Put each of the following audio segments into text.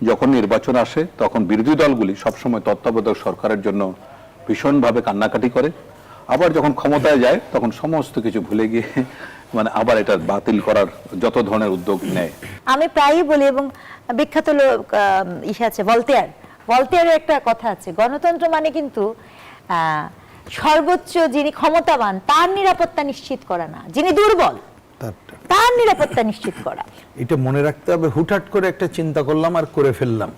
যখন নির্বাচন আসে তখন বিরোধী দলগুলি সবসময় তত্ত্বাবধায়ক সরকারের জন্য ভীষণভাবে কান্নাকাটি করে, আবার যখন ক্ষমতায় যায় তখন সমস্ত কিছু ভুলে গিয়ে মানে আবার এটা বাতিল করার যত ধরনের উদ্যোগ নেয়। আমি প্রায়ই বলি, এবং বিখ্যাত লোক ইসে আছে ভলতেয়ারের একটা কথা আছে, গণতন্ত্র মানে কিন্তু সর্বোচ্চ যিনি ক্ষমতাবান তার নিরাপত্তা নিশ্চিত করা না, যিনি দুর্বল তার নিরাপত্তা নিশ্চিত করা। এটা মনে রাখতে হবে, হুটহাট করে একটা চিন্তা করলাম আর করে ফেললাম,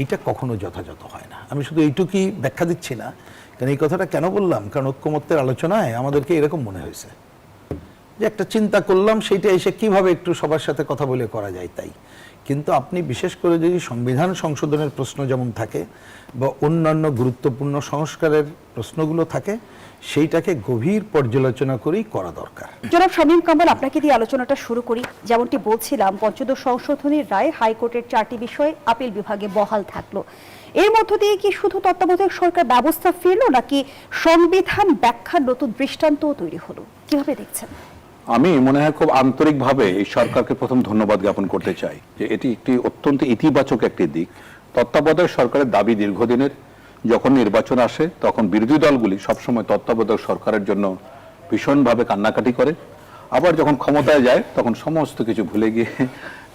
এটা কখনো যথাযথ হয় না। আমি শুধু এইটুকুই ব্যাখ্যা দিচ্ছি না, কারণ এই কথাটা কেন বললাম, কারণ ঐক্যমত্যের আলোচনায় আমাদেরকে এরকম মনে হয়েছে যে একটা চিন্তা করলাম, সেইটা এসে কিভাবে একটু সবার সাথে কথা বলে করা যায় তাই। কিন্তু আপনি বিশেষ করে যদি সংবিধান সংশোধনের প্রশ্ন যেমন থাকে বা অন্যান্য গুরুত্বপূর্ণ সংস্কারের প্রশ্নগুলো থাকে, সেইটাকে গভীর পর্যালোচনা করেই করা দরকার। জনাব শামীম কামাল, আপনাকে দিয়ে আলোচনাটা শুরু করি। যেমনটি বলছিলাম, পঞ্চদশ সংশোধনীর রায় হাইকোর্টের 4টি বিষয় আপিল বিভাগে বহাল থাকলো। এর মধ্য দিয়ে কি শুধু তত্ত্বাবধায়ক সরকার ব্যবস্থা ফিরলো, নাকি সংবিধান ব্যাখ্যার নতুন দৃষ্টান্তও তৈরি হলো? কিভাবে দেখছেন? আমি মনে হয় খুব আন্তরিকভাবে এই সরকারকে প্রথম ধন্যবাদ জ্ঞাপন করতে চাই যে এটি একটি অত্যন্ত ইতিবাচক একটি দিক। তত্ত্বাবধায়ক সরকারের দাবি দীর্ঘদিনের, যখন নির্বাচন আসে তখন বিরোধী দলগুলি সবসময় তত্ত্বাবধায়ক সরকারের জন্য ভীষণভাবে কান্নাকাটি করে, আবার যখন ক্ষমতায় যায় তখন সমস্ত কিছু ভুলে গিয়ে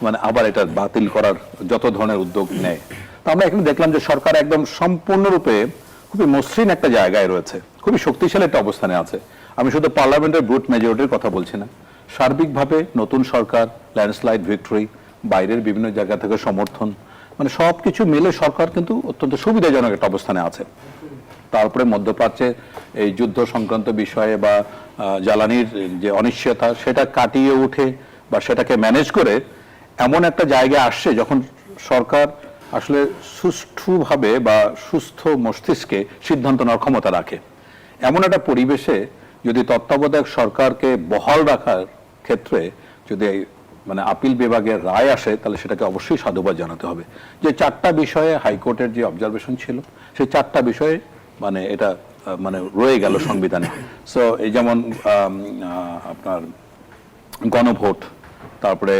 মানে আবার এটা বাতিল করার যত ধরনের উদ্যোগ নেয়। তো আমরা এখানে দেখলাম যে সরকার একদম সম্পূর্ণরূপে খুবই মসৃণ একটা জায়গায় রয়েছে, খুবই শক্তিশালী একটা অবস্থানে আছে। আমি শুধু পার্লামেন্টের ব্রুট মেজরিটির কথা বলছি না, সার্বিকভাবে নতুন সরকার, ল্যান্ডস্লাইড ভিক্টরি, বাইরের বিভিন্ন জায়গা থেকে সমর্থন, মানে সবকিছু মিলে সরকার কিন্তু অত্যন্ত সুবিধাজনক একটা অবস্থানে আছে। তারপরে মধ্যপ্রাচ্যে এই যুদ্ধ সংক্রান্ত বিষয়ে বা জ্বালানির যে অনিশ্চয়তা, সেটা কাটিয়ে উঠে বা সেটাকে ম্যানেজ করে এমন একটা জায়গায় আসছে যখন সরকার আসলে সুষ্ঠুভাবে বা সুস্থ মস্তিষ্কে সিদ্ধান্ত নেওয়ার ক্ষমতা রাখে। এমন একটা পরিবেশে যদি তত্ত্বাবধায়ক সরকারকে বহাল রাখার ক্ষেত্রে যদি মানে আপিল বিভাগের রায় আসে, তাহলে সেটাকে অবশ্যই সাধুবাদ জানাতে হবে। যে 4টা বিষয়ে হাইকোর্টের যে অবজারভেশন ছিল, সেই 4টা বিষয়ে মানে এটা মানে রয়ে গেল সংবিধানে। সো এই যেমন আপনার গণভোট, তারপরে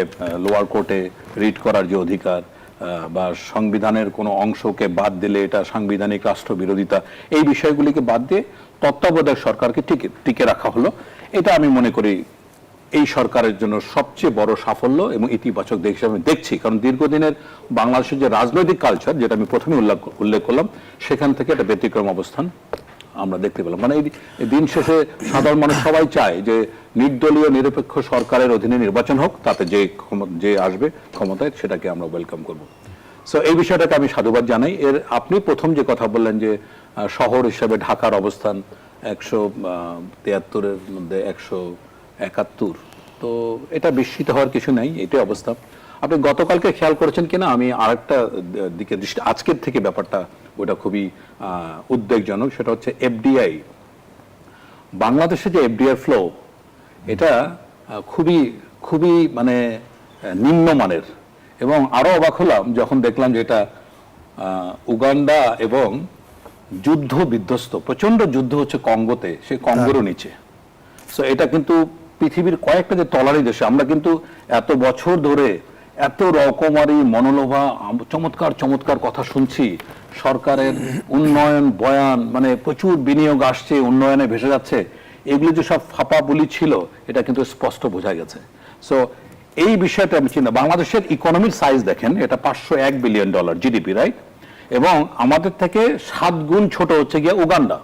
লোয়ার কোর্টে রিট করার যে অধিকার, বা সংবিধানের কোনো অংশকে বাদ দিলে এটা সাংবিধানিক রাষ্ট্রবিরোধিতা, এই বিষয়গুলিকে বাদ দিয়ে তত্ত্বাবধায়ক সরকারকে টিকে রাখা হলো। এটা আমি মনে করি এই সরকারের জন্য সবচেয়ে বড় সাফল্য এবং ইতিবাচক দিক হিসেবে দেখছি। কারণ দীর্ঘদিনের বাংলাদেশের যে রাজনৈতিক কালচার, যেটা আমি প্রথমে উল্লেখ করলাম, সেখান থেকে একটা ব্যতিক্রম অবস্থান আমরা দেখতে পেলাম। মানে এই দিন শেষে সাধারণ মানুষ সবাই চায় যে নির্দলীয় নিরপেক্ষ সরকারের অধীনে নির্বাচন হোক, তাতে যে আসবে ক্ষমতায় সেটাকে আমরা ওয়েলকাম করব। সো এই বিষয়টাকে আমি সাধুবাদ জানাই। আপনি প্রথম যে কথা বললেন যে শহর হিসেবে ঢাকার অবস্থান 173-এর মধ্যে 171, তো এটা বিস্মিত হওয়ার কিছু নাই, এটাই অবস্থা। আপনি গতকালকে খেয়াল করেছেন কিনা, আমি আরেকটা দিকে দৃষ্টি, আজকের থেকে ব্যাপারটা ওটা খুবই উদ্বেগজনক। সেটা হচ্ছে এফডিআই, বাংলাদেশে যে এফডিআই ফ্লো, এটা খুবই খুবই মানে নিম্নমানের। এবং আরো অবাক হলাম যখন দেখলাম যে এটা উগান্ডা এবং যুদ্ধ বিধ্বস্ত, প্রচন্ড যুদ্ধ হচ্ছে কঙ্গোতে, সেই কঙ্গোরও নিচে। সো এটা কিন্তু পৃথিবীর কয়েকটা যে তলারি দেশে, আমরা কিন্তু এত বছর ধরে এত রকমারি মনোলোভা চমৎকার চমৎকার কথা শুনছি, সরকারের উন্নয়ন বয়ান, মানে প্রচুর বিনিয়োগ আসছে, উন্নয়নে ভেসে যাচ্ছে, এগুলো যে সব ফাঁপা বুলি ছিল, এটা কিন্তু স্পষ্ট বোঝা গেছে। সো এই বিষয়টা আমি চিন্তা, বাংলাদেশের ইকোনমির সাইজ দেখেন, এটা $501 বিলিয়ন জিডিপি, রাইট? এবং আমাদের থেকে 7 গুণ ছোট হচ্ছে গিয়ে উগান্ডা।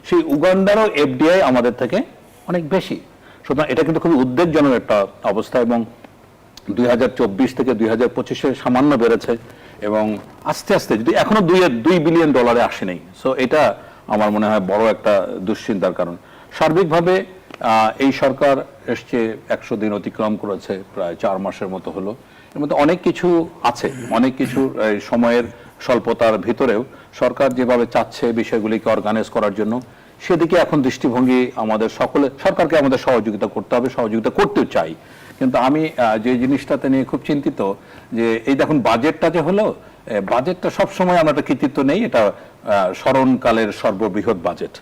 সেই উগান্ডারও এফডিআই আমাদের থেকে অনেক বেশি। সুতরাং এটা কিন্তু খুবই উদ্বেগজনক একটা অবস্থা। এবং 2024 থেকে 2025-এ সামান্য বেড়েছে এবং আস্তে আস্তে যদি এখনো $2 বিলিয়ন আসেনি। সো এটা আমার মনে হয় বড় একটা দুশ্চিন্তার কারণ। সার্বিকভাবে এই সরকার এসছে, 100 দিন অতিক্রম করেছে, প্রায় 4 মাসের মতো হলো। এর মধ্যে অনেক কিছু আছে, অনেক কিছু সময়ের স্বল্পতার ভিতরেও সরকার যেভাবে চাচ্ছে বিষয়গুলিকে অর্গানাইজ করার জন্য, সেদিকে এখন দৃষ্টিভঙ্গি আমাদের সরকারকে আমাদের সহযোগিতা করতে হবে, সহযোগিতা করতে চাই। কিন্তু আমি যে জিনিসটাতে নিয়ে খুব চিন্তিত যে এই দেখুন বাজেটটা যে হলো, বাজেটটা সবসময় আমরা একটা কৃতিত্ব নেই, এটা স্মরণকালের সর্ববৃহৎ বাজেট।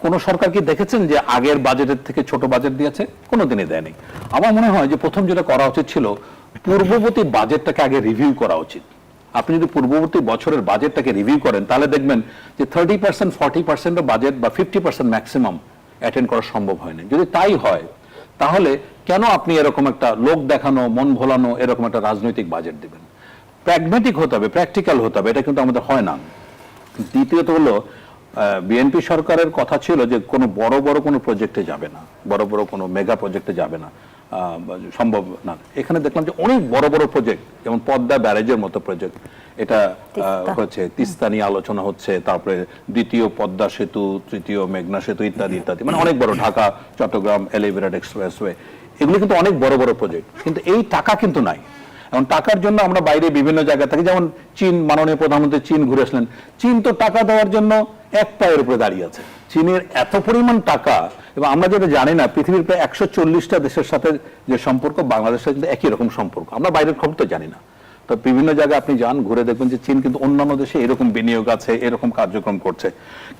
কোন সরকার কি দেখেছেন যে আগের বাজেটের থেকে ছোট বাজেট দিয়েছে? কোনোদিনই দেয়নি। আমার মনে হয় যে প্রথম যেটা করা উচিত ছিল, পূর্ববর্তী বাজেটটাকে আগে রিভিউ করা উচিত। আপনি যদি পূর্ববর্তী বছরের বাজেটটাকে রিভিউ করেন তাহলে দেখবেন যে 30% 40% বাজেট বা 50% ম্যাক্সিমাম অ্যাটেন্ড করা সম্ভব হয়নি। যদি তাই হয় তাহলে কেন আপনি এরকম একটা লোক দেখানো, মন ভোলানো এরকম একটা রাজনৈতিক বাজেট দিবেন? প্র্যাগম্যাটিক হতে হবে, প্র্যাকটিক্যাল হতে হবে, এটা কিন্তু আমাদের হয় না। দ্বিতীয়ত হলো বিএনপি সরকারের কথা ছিল যে কোনো বড় বড় কোনো প্রজেক্টে যাবে না, বড় বড় কোনো মেগা প্রজেক্টে যাবে না, সম্ভব না। এখানে দেখলাম যে অনেক বড় বড় প্রজেক্ট, যেমন পদ্মা ব্যারেজের মতো প্রজেক্ট, এটা হচ্ছে তিস্তা নিয়ে আলোচনা হচ্ছে, তারপরে দ্বিতীয় পদ্মা সেতু, তৃতীয় মেঘনা সেতু ইত্যাদি ইত্যাদি, মানে অনেক বড়, ঢাকা চট্টগ্রাম এলিভেটেড এক্সপ্রেসওয়ে, এগুলো কিন্তু অনেক বড় বড় প্রজেক্ট, কিন্তু এই টাকা কিন্তু নাই। এখন টাকার জন্য আমরা বাইরে বিভিন্ন জায়গা থেকে, যেমন চীন, মাননীয় প্রধানমন্ত্রী চীন ঘুরে আসলেন, চীন তো টাকা দেওয়ার জন্য এক পায়ের উপরে দাঁড়িয়ে আছে। চীনের এত পরিমাণ টাকা, এবং আমরা যেটা জানি না, পৃথিবীর প্রায় 140টা দেশের সাথে যে সম্পর্ক, বাংলাদেশের কিন্তু একই রকম সম্পর্ক, আমরা বাইরের খবর তো জানি না। তো বিভিন্ন জায়গায় আপনি যান, ঘুরে দেখবেন যে চীন কিন্তু অন্যান্য দেশে এরকম বিনিয়োগ আছে, এরকম কার্যক্রম করছে।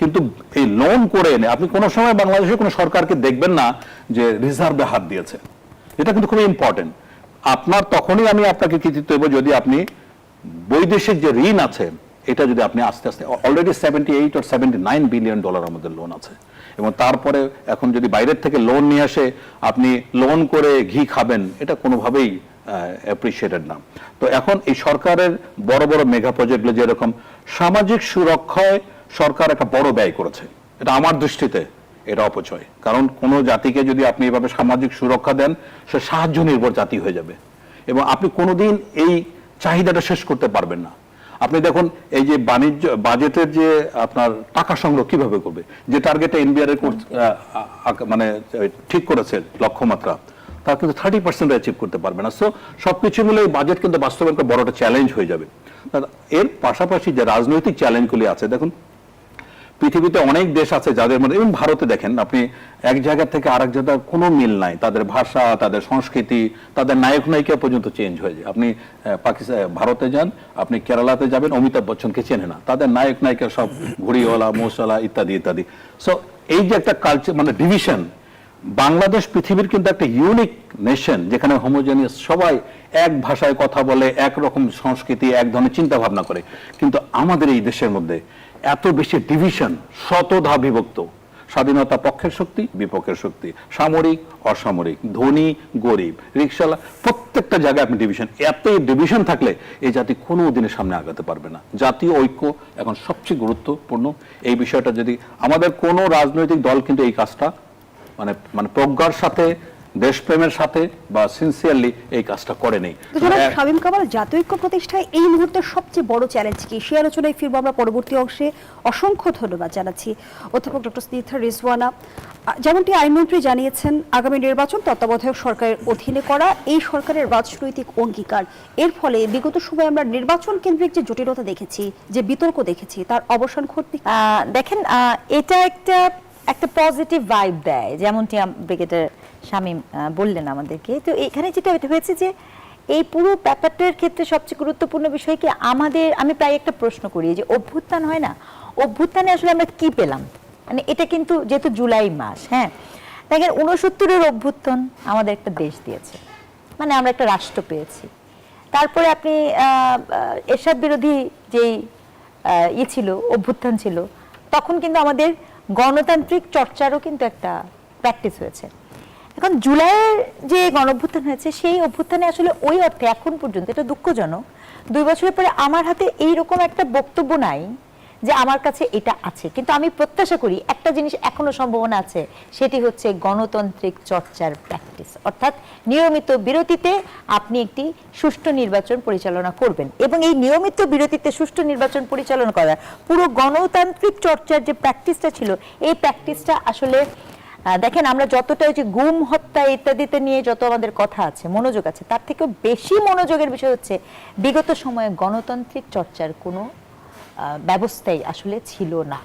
কিন্তু এই লোন করে এনে আপনি কোনো সময় বাংলাদেশের কোনো সরকারকে দেখবেন না যে রিজার্ভে হাত দিয়েছে। এটা কিন্তু খুবই ইম্পর্টেন্ট। আপনার তখনই আমি আপনাকে কৃতিত্ব দেব যদি আপনি বৈদেশিক যে ঋণ আছে এটা যদি আপনি আস্তে আস্তে, অলরেডি 78 or 79 বিলিয়ন ডলার আমাদের লোন আছে, এবং তারপরে এখন যদি বাইরের থেকে লোন নিয়ে আসে আপনি লোন করে ঘি খাবেন, এটা কোনোভাবেই অ্যাপ্রিসিয়েটেড না। তো এখন এই সরকারের বড় বড় মেগা প্রজেক্টগুলো, যেরকম সামাজিক সুরক্ষায় সরকার একটা বড় ব্যয় করেছে, এটা আমার দৃষ্টিতে এটা অপচয়। কারণ কোন জাতিকে যদি আপনি এভাবে সামাজিক সুরক্ষা দেন, সে সাহায্য নির্ভর জাতি হয়ে যাবে, এবং আপনি কোনোদিন এই চাহিদাটা শেষ করতে পারবেন না। আপনি দেখুন এই যে বাণিজ্য বাজেটের যে আপনার টাকা সংগ্রহ কিভাবে করবে, যে টার্গেটটা এনবিআর মানে ঠিক করেছে লক্ষ্যমাত্রা, তা কিন্তু 30% অ্যাচিভ করতে পারবে না। সো সবকিছু মিলে এই বাজেট কিন্তু বাস্তবে একটা বড় একটা চ্যালেঞ্জ হয়ে যাবে। এর পাশাপাশি যে রাজনৈতিক চ্যালেঞ্জগুলি আছে, দেখুন পৃথিবীতে অনেক দেশ আছে যাদের মধ্যে, এবং ভারতে দেখেন আপনি, এক জায়গা থেকে আরেক জায়গায় কোনো মিল নাই, তাদের ভাষা, তাদের সংস্কৃতি, তাদের নায়ক নায়িকা পর্যন্ত চেঞ্জ হয়ে যায়। আপনি পাকিস্তান, ভারতে যান, আপনি কেরালাতে যাবেন, অমিতাভ বচ্চনকে চেনে না, তাদের নায়ক নায়িকা সব ঘুড়িওয়ালা, মশলা ইত্যাদি ইত্যাদি। সো এই যে একটা কালচার, মানে ডিভিশন, বাংলাদেশ পৃথিবীর কিন্তু একটা ইউনিক নেশন, যেখানে হোমোজেনিয়াস, সবাই এক ভাষায় কথা বলে, একরকম সংস্কৃতি, এক ধরনের চিন্তা ভাবনা করে। কিন্তু আমাদের এই দেশের মধ্যে এত বেশি ডিভিশন, শতধা বিভক্ত, স্বাধীনতা পক্ষের শক্তি, বিপক্ষের শক্তি, সামরিক অসামরিক, ধনী গরিব, রিকশাওয়ালা, প্রত্যেকটা জায়গায় আপনি ডিভিশন। এত ডিভিশন থাকলে এই জাতি কোনো দিনের সামনে আগাতে পারবে না। জাতীয় ঐক্য এখন সবচেয়ে গুরুত্বপূর্ণ। এই বিষয়টা যদি আমাদের কোনো রাজনৈতিক দল কিন্তু এই কাজটা মানে প্রজ্ঞার সাথে, দেশপ্রেমের সাথে বা সিনসিয়ারলি এই কাজটা করে নেই। শামীম কামাল, জাতীয় ঐক্য প্রতিষ্ঠায় এই মুহূর্তে সবচেয়ে বড় চ্যালেঞ্জ কি, সেই আলোচনায় ফিরবো আমরা পরবর্তী অংশে। অসংখ্য ধন্যবাদ জানাচ্ছি অধ্যাপক ডক্টর স্নিগ্ধা রিজওয়ানা। যেমনটি আইনমন্ত্রী জানিয়েছেন, আগামী নির্বাচন তত্ত্বাবধায়ক সরকারের অধীনে করা এই সরকারের রাজনৈতিক অঙ্গীকার। এর ফলে বিগত সময়ে আমরা নির্বাচন কেন্দ্রিক যে জটিলতা দেখেছি, যে বিতর্ক দেখেছি, তার অবসান ঘটবে। দেখেন, এটা একটা পজিটিভ ভাইব দেয়, যেমনটি ব্রিগেডিয়ার শামীম বললেন আমাদেরকে। তো এখানে যেটা হয়েছে যে এই পুরো ব্যাপারটার ক্ষেত্রে সবচেয়ে গুরুত্বপূর্ণ বিষয় কি, আমি প্রায় একটা প্রশ্ন করি যে অভ্যুত্থান হয় না, অভ্যুত্থানে আসলে আমরা কি পেলাম? মানে এটা কিন্তু যেহেতু জুলাই মাস, হ্যাঁ, দেখেন 69-এর অভ্যুত্থান আমাদের একটা দেশ দিয়েছে, মানে আমরা একটা রাষ্ট্র পেয়েছি। তারপরে আপনি এরশাদ বিরোধী যেই ছিল, অভ্যুত্থান ছিল, তখন কিন্তু আমাদের গণতান্ত্রিক চর্চারও কিন্তু একটা প্র্যাকটিস হয়েছে। এখন জুলাইয়ের যে গণঅভ্যুত্থান হয়েছে, সেই অভ্যুত্থানে আসলে ওই অর্থে এখন পর্যন্ত, এটা দুঃখজনক, 2 বছরের পরে আমার হাতে এইরকম একটা বক্তব্য নাই যে আমার কাছে এটা আছে। কিন্তু আমি প্রত্যাশা করি একটা জিনিস এখনো সম্ভাবনা আছে, সেটি হচ্ছে গণতান্ত্রিক চর্চার প্র্যাকটিস, অর্থাৎ নিয়মিত বিরতিতে আপনি একটি সুষ্ঠু নির্বাচন পরিচালনা করবেন, এবং এই নিয়মিত বিরতিতে সুষ্ঠু নির্বাচন পরিচালনা করার পুরো গণতান্ত্রিক চর্চার যে প্র্যাকটিসটা ছিল, এই প্র্যাকটিসটা আসলে দেখেন, আমরা যতটা যে গুম হত্যা ইত্যাদিতে নিয়ে যত আমাদের কথা আছে, মনোযোগ আছে, তার থেকেও বেশি মনোযোগের বিষয় হচ্ছে বিগত সময়ে গণতান্ত্রিক চর্চার কোনো ব্যবস্থাই আসলে ছিল না।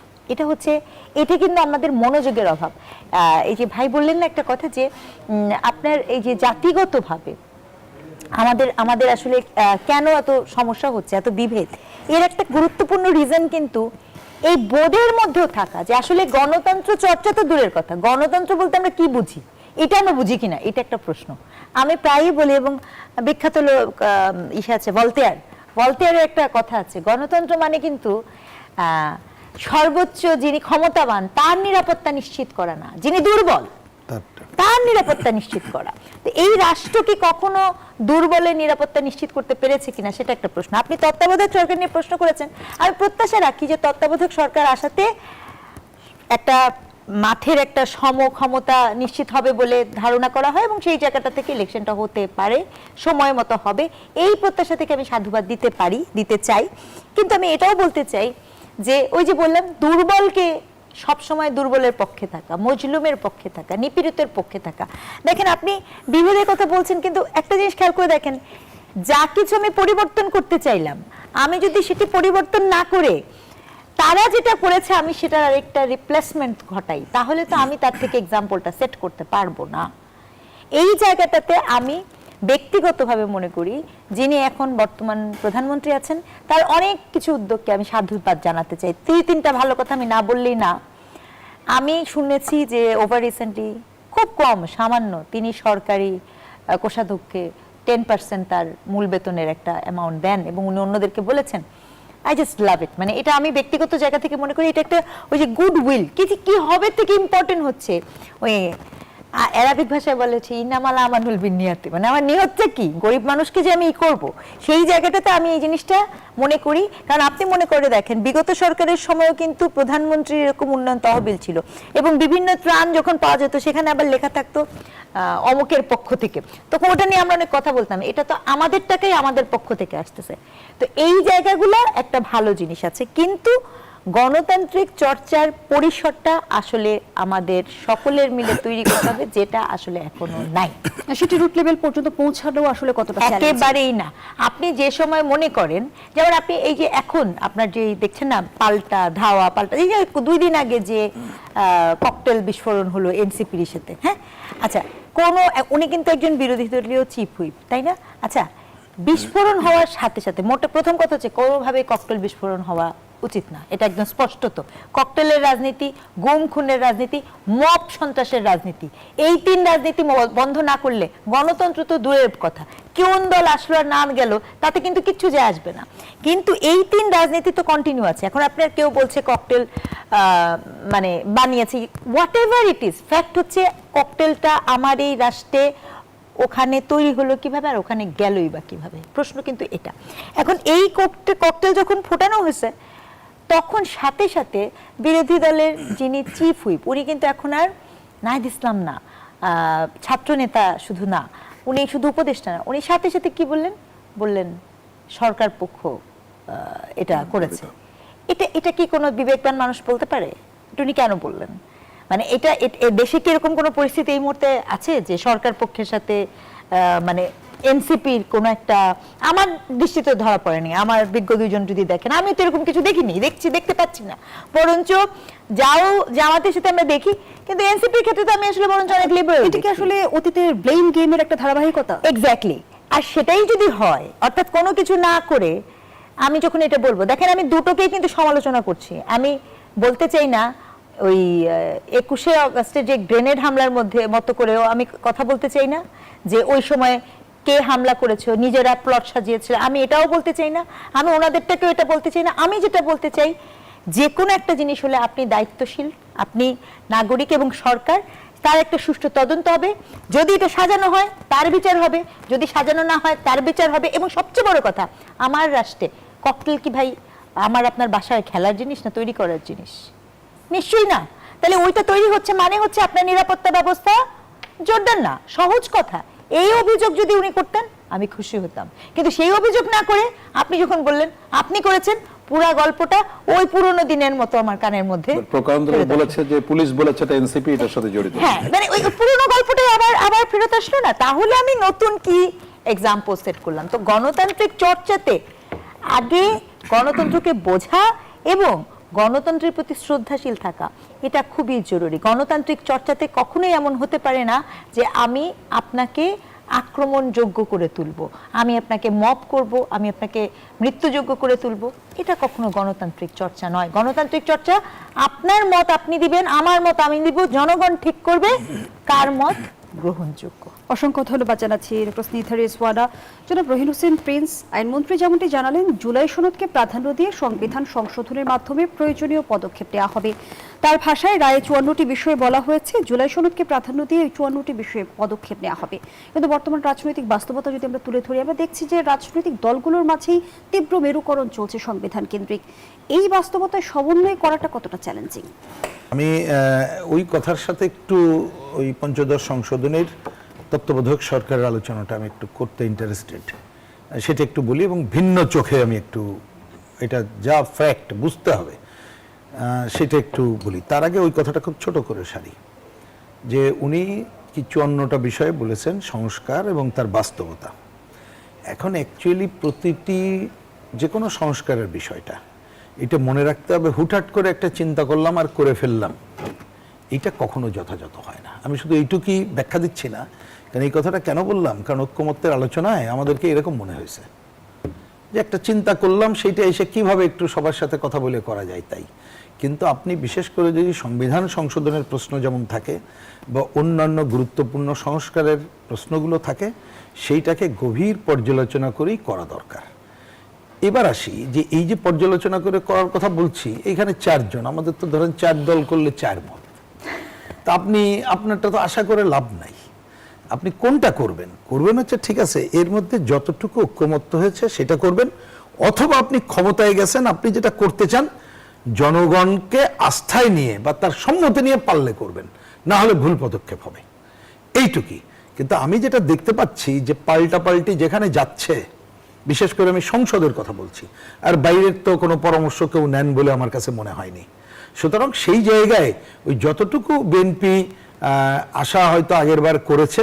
এটা কিন্তু আমাদের মনোযোগের অভাব। এই যে ভাই বললেন না একটা কথা, যে আপনার এই যে জাতিগতভাবে আমাদের আসলে কেন এত সমস্যা হচ্ছে, এত বিভেদ, এর একটা গুরুত্বপূর্ণ রিজন কিন্তু এই বোর্ডের মধ্যেও থাকা, যে আসলে গণতন্ত্র চর্চা তো দূরের কথা, গণতন্ত্র বলতে আমরা কি বুঝি, এটা আমরা বুঝি কিনা, এটা একটা প্রশ্ন। আমি প্রায়ই বলি, এবং বিখ্যাত লোক আছে ভলতেয়ারের একটা কথা আছে, গণতন্ত্র মানে কিন্তু সর্বোচ্চ যিনি ক্ষমতাবান তার নিরাপত্তা নিশ্চিত করা না, যিনি দুর্বল তার নিরাপত্তা নিশ্চিত করা। তো এই রাষ্ট্র কি কখনো দুর্বলের নিরাপত্তা নিশ্চিত করতে পেরেছে কিনা সেটা একটা প্রশ্ন। আপনি তত্ত্বাবধায়ক সরকার নিয়ে প্রশ্ন করেছেন, আমি প্রত্যাশা রাখি যে তত্ত্বাবধায়ক সরকার আসাতে একটা মাঠের একটা সমক্ষমতা নিশ্চিত হবে বলে ধারণা করা হয়, এবং সেই জায়গাটা থেকে ইলেকশনটা হতে পারে, সময় মতো হবে, এই প্রত্যাশা থেকে আমি সাধুবাদ দিতে চাই। কিন্তু আমি এটাও বলতে চাই যে ওই যে বললাম, দুর্বলকে সবসময় দুর্বলের পক্ষে থাকা, মজলুমের পক্ষে থাকা, নিপীড়িতের পক্ষে থাকা। দেখেন, আপনি বিভেদের কথা বলছেন, কিন্তু একটা জিনিস খেয়াল করে দেখেন, যা কিছু আমি পরিবর্তন করতে চাইলাম, আমি যদি সেটি পরিবর্তন না করে তারা যেটা করেছে আমি সেটার আরেকটা রিপ্লেসমেন্ট ঘটাই, তাহলে তো আমি তার থেকে এক্সাম্পলটা সেট করতে পারবো না। এই জায়গাটাতে আমি ব্যক্তিগতভাবে মনে করি যিনি এখন বর্তমান প্রধানমন্ত্রী আছেন তার অনেক কিছু উদ্যোগকে আমি সাধুবাদ জানাতে চাই। তিনটা ভালো কথা আমি না বললেই না। আমি শুনেছি যে ওভার রিসেন্টলি খুব কম, সামান্য তিনি সরকারি কোষাধ্যক্ষে 10% তার মূল বেতনের একটা অ্যামাউন্ট দেন, এবং উনি অন্যদেরকে বলেছেন, আই জাস্ট লাভ ইট। মানে এটা আমি ব্যক্তিগত জায়গা থেকে মনে করি এটা একটা ওই যে গুড উইল, কি হবে থেকে ইম্পর্টেন্ট হচ্ছে ওই আরবিক ভাষায় বলেছে ইনামালা আমানুল বিনিয়াতি, মানে আমার নিয়তটা কি, গরিব মানুষকে যে আমি করব, সেই জায়গাটাতে আমি এই জিনিসটা মনে করি। কারণ আপনি মনে করে দেখেন, বিগত সরকারের সময়ও কিন্তু প্রধানমন্ত্রীর এরকম উন্নয়ন তহবিল ছিল, এবং বিভিন্ন ত্রাণ যখন পাওয়া যেত সেখানে আবার লেখা থাকতো অমুকের পক্ষ থেকে, তখন ওটা নিয়ে আমরা অনেক কথা বলতাম, এটা তো আমাদের টাকাই আমাদের পক্ষ থেকে আসতেছে। তো এই জায়গাগুলো একটা ভালো জিনিস আছে, কিন্তু গণতান্ত্রিক চর্চার পরিসরটা আসলে আমাদের সকলের মিলে তৈরি করতে হবে, যেটা আসলে এখনো নাই। সেটি রুট লেভেল পর্যন্ত পৌঁছানো আসলে কতটা চ্যালেঞ্জ? একেবারেই না। আপনি যে সময় মনে করেন, যেমন আপনি এই যে এখন আপনার যে দেখছেন না ধাওয়া পাল্টা, এই যে 2 দিন আগে যে ককটেল বিস্ফোরণ হলো এনসিপির সাথে, হ্যাঁ, আচ্ছা, উনি কিন্তু একজন বিরোধী দলীয় চিফ হুইপ, তাই না? আচ্ছা, বিস্ফোরণ হওয়ার সাথে সাথে প্রথম কথা হচ্ছে কোনোভাবে ককটেল বিস্ফোরণ হওয়া উচিত না, এটা একদম স্পষ্টত। ককটেলের রাজনীতি, গুম খুনের রাজনীতি, মব সন্ত্রাসের রাজনীতি, এই 3 রাজনীতি বন্ধ না করলে গণতন্ত্র তো দূরের কথা, কোন দল আসলো আর না গেল তাতে কিন্তু কিচ্ছু যায় আসবে না। কিন্তু এই 3 রাজনীতি তো কন্টিনিউ আছে। এখন আপনার কেউ বলছে ককটেল মানে বানিয়েছে, what ever it is, fact হচ্ছে ককটেলটা আমার এই রাষ্ট্রে ওখানে তৈরি হলো কিভাবে, আর ওখানে গেলই বা কিভাবে, প্রশ্ন কিন্তু এটা। এখন এই ককটেল যখন ফোটানো হয়েছে তখন সাথে সাথে বিরোধী দলের যিনি চিফ হুইপ, উনি কিন্তু এখন আর নাহিদ ইসলাম না, ছাত্র নেতা শুধু না, উনি শুধু উপদেষ্টা না, উনি সাথে সাথে কি বললেন সরকার পক্ষ এটা করেছে। এটা কি কোনো বিবেকবান মানুষ বলতে পারে? উনি কেন বললেন? মানে এটা দেশে কি এরকম কোনো পরিস্থিতি এই মুহূর্তে আছে যে সরকার পক্ষের সাথে মানে এনসিপির কোন একটা, আমার দৃষ্টিতে ধরা পড়েনি, আমার বিজ্ঞ দুইজন যদি দেখেন, আমি তো এরকম কিছু দেখিনি, দেখতে পাচ্ছি না, বরঞ্চ জামাতের সাথে আমরা দেখি, কিন্তু এনসিপির ক্ষেত্রে তো আমি আসলে বরঞ্চ অনেক লিবারেল। এটা কি আসলে অতীতের ব্লেম গেমের একটা ধারাবাহিকতা? এক্স্যাক্টলি। আর সেটাই যদি হয়, অর্থাৎ কোনো কিছু না করে আমি যখন এটা বলবো, দেখেন আমি দুটোকেই কিন্তু সমালোচনা করছি। আমি বলতে চাই না ওই 21শে আগস্টে যে গ্রেনেড হামলার মতো করেও আমি কথা বলতে চাই না যে ওই সময় কে হামলা করেছে, নিজেরা প্লট সাজিয়েছিল, আমি এটাও বলতে চাই না, আমি ওনাদেরটাকেও এটা বলতে চাই না। আমি যেটা বলতে চাই, যে কোনো একটা জিনিস হলে আপনি দায়িত্বশীল, আপনি নাগরিক, এবং সরকার তার একটা সুষ্ঠু তদন্ত হবে, যদি এটা সাজানো হয় তার বিচার হবে, যদি সাজানো না হয় তার বিচার হবে। এবং সবচেয়ে বড় কথা, আমার রাষ্ট্রে ককটেল কি ভাই আমার আপনার বাসায় খেলার জিনিস না তৈরি করার জিনিস? নিশ্চয়ই না। তাহলে ওইটা তৈরি হচ্ছে মানে হচ্ছে আপনার নিরাপত্তা ব্যবস্থা জোরদার না, সহজ কথা। এই অভিযোগ যদি উনি করতেন আমি খুশি হতাম, কিন্তু সেই অভিযোগ না করে আপনি যখন বললেন আপনি করেছেন, পুরো গল্পটা ওই পুরনো দিনের মতো আমার কানের মধ্যে বলেছে যে পুলিশ বলেছে এটা এনসিপি এটার সাথে জড়িত। হ্যাঁ, মানে ওই পুরনো গল্পটাই আবার ফেরত আসলো না। তাহলে আমি নতুন কি এক্সাম্পল সেট করলাম? তো গণতান্ত্রিক চর্চাতে আগে গণতন্ত্রকে বোঝা এবং গণতন্ত্রের প্রতি শ্রদ্ধাশীল থাকা, এটা খুবই জরুরি। গণতান্ত্রিক চর্চাতে কখনোই এমন হতে পারে না যে আমি আপনাকে আক্রমণযোগ্য করে তুলবো, আমি আপনাকে মব করব, আমি আপনাকে মৃত্যুযোগ্য করে তুলবো। এটা কখনো গণতান্ত্রিক চর্চা নয়। গণতান্ত্রিক চর্চা আপনার মত আপনি দিবেন, আমার মত আমি দিব, জনগণ ঠিক করবে কার মত গ্রহণযোগ্য। অসংখ্য ধন্যবাদ জানাচ্ছি ডক্টর স্নিগ্ধা রিজওয়ানা। জনাব রহিন হোসেন প্রিন্স, আইনমন্ত্রী যেমনটি জানালেন, জুলাই সনদকে প্রাধান্য দিয়ে সংবিধান সংশোধনের মাধ্যমে প্রয়োজনীয় পদক্ষেপ নেওয়া হবে। তার ভাষায় রায়ে 54টি বিষয়ে বলা হয়েছে জুলাই সনদকে প্রাধান্য দিয়ে এই 54টি বিষয়ে পদক্ষেপ নেওয়া হবে। কিন্তু বর্তমান রাজনৈতিক বাস্তবতা যদি আমরা তুলে ধরি, আমরা দেখছি যে রাজনৈতিক দলগুলোর মাঝেই তীব্র মেরুকরণ চলছে সংবিধান কেন্দ্রিক। এই বাস্তবতায় সমন্বয় করাটা কতটা চ্যালেঞ্জিং? আমি ওই কথার সাথে একটু ওই পঞ্চদশ সংশোধনের তত্ত্বাবধায়ক সরকারের আলোচনাটা আমি একটু করতে ইন্টারেস্টেড, সেটা একটু বলি এবং ভিন্ন চোখে আমি একটু এটা যা ফ্যাক্ট বুঝতে হবে সেটা একটু বলি। তার আগে ওই কথাটা খুব ছোট করে সারি, যে উনি কি 54টা বিষয়ে বলেছেন সংস্কার এবং তার বাস্তবতা। এখন অ্যাকচুয়ালি প্রতিটি যে কোনো সংস্কারের বিষয়টা এটা মনে রাখতে হবে হুটহাট করে একটা চিন্তা করলাম আর করে ফেললাম, এটা কখনো যথাযথ হয় না। আমি শুধু এইটুকুই ব্যাখ্যা দিচ্ছি না, কারণ এই কথাটা কেন বললাম, কারণ ঐক্যমত্যের আলোচনায় আমাদেরকে এরকম মনে হয়েছে যে একটা চিন্তা করলাম, সেইটা এসে কিভাবে একটু সবার সাথে কথা বলে করা যায় তাই। কিন্তু আপনি বিশেষ করে যদি সংবিধান সংশোধনের প্রশ্ন যেমন থাকে বা অন্যান্য গুরুত্বপূর্ণ সংস্কারের প্রশ্নগুলো থাকে, সেইটাকে গভীর পর্যালোচনা করেই করা দরকার। এবার আসি যে এই যে পর্যালোচনা করে করার কথা বলছি, এখানে 4 জন, আমাদের তো ধরেন 4 দল করলে 4 মত। তা আপনারটা তো আশা করে লাভ নাই। আপনি কোনটা করবেন হচ্ছে ঠিক আছে, এর মধ্যে যতটুকু ঐক্যমত্য হয়েছে সেটা করবেন, অথবা আপনি ক্ষমতায় গেছেন, আপনি যেটা করতে চান জনগণকে আস্থায় নিয়ে বা তার সম্মতি নিয়ে পারলে করবেন, না হলে ভুল পদক্ষেপ হবে, এইটুকুই। কিন্তু আমি যেটা দেখতে পাচ্ছি যে পাল্টাপাল্টি যেখানে যাচ্ছে, বিশেষ করে আমি সংসদের কথা বলছি, আর বাইরের তো কোনো পরামর্শ কেউ নেন বলে আমার কাছে মনে হয়নি। সুতরাং সেই জায়গায় ওই যতটুকু বিএনপি আশা হয়তো আগের বার করেছে,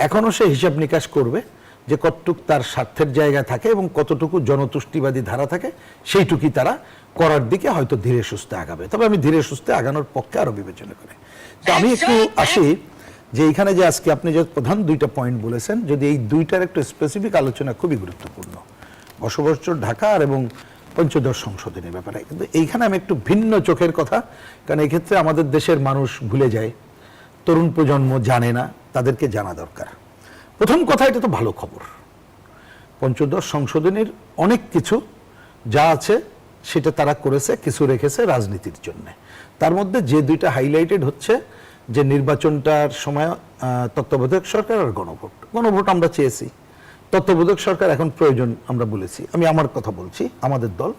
এখনও সে হিসাব নিকাশ করবে যে কতটুকু তার স্বার্থের জায়গা থাকে এবং কতটুকু জনতুষ্টিবাদী ধারা থাকে, সেইটুকুই তারা করার দিকে হয়তো ধীরে সুস্থে আগাবে। তবে আমি ধীরে সুস্থে আগানোর পক্ষে আরো বিবেচনা করি। তো আমি একটু আসি যে এখানে যে আজকে আপনি যে প্রধান 2টা পয়েন্ট বলেছেন, যদি এই 2টার একটু স্পেসিফিক আলোচনা খুবই গুরুত্বপূর্ণ, বসবাসযোগ্য ঢাকা আর এবং পঞ্চদশ সংশোধনের ব্যাপারে। কিন্তু এইখানে আমি একটু ভিন্ন চোখের কথা, কারণ এই ক্ষেত্রে আমাদের দেশের মানুষ ভুলে যায়, তরুণ প্রজন্ম জানে না, তাদেরকে জানা দরকার। প্রথম কথা, এটা তো ভালো খবর, পঞ্চদশ সংশোধনের অনেক কিছু যা আছে সেটা তারা করেছে, কিছু রেখেছে রাজনীতির জন্য। তার মধ্যে যে 2টা হাইলাইটেড হচ্ছে যে নির্বাচনটার সময় তত্ত্বাবধায়ক সরকার আর গণভোট আমরা চেয়েছি, তত্ত্বাবধায়ক সরকার এখন প্রয়োজন আমরা বলেছি। আমি আমার কথা বলছি, আমাদের দল,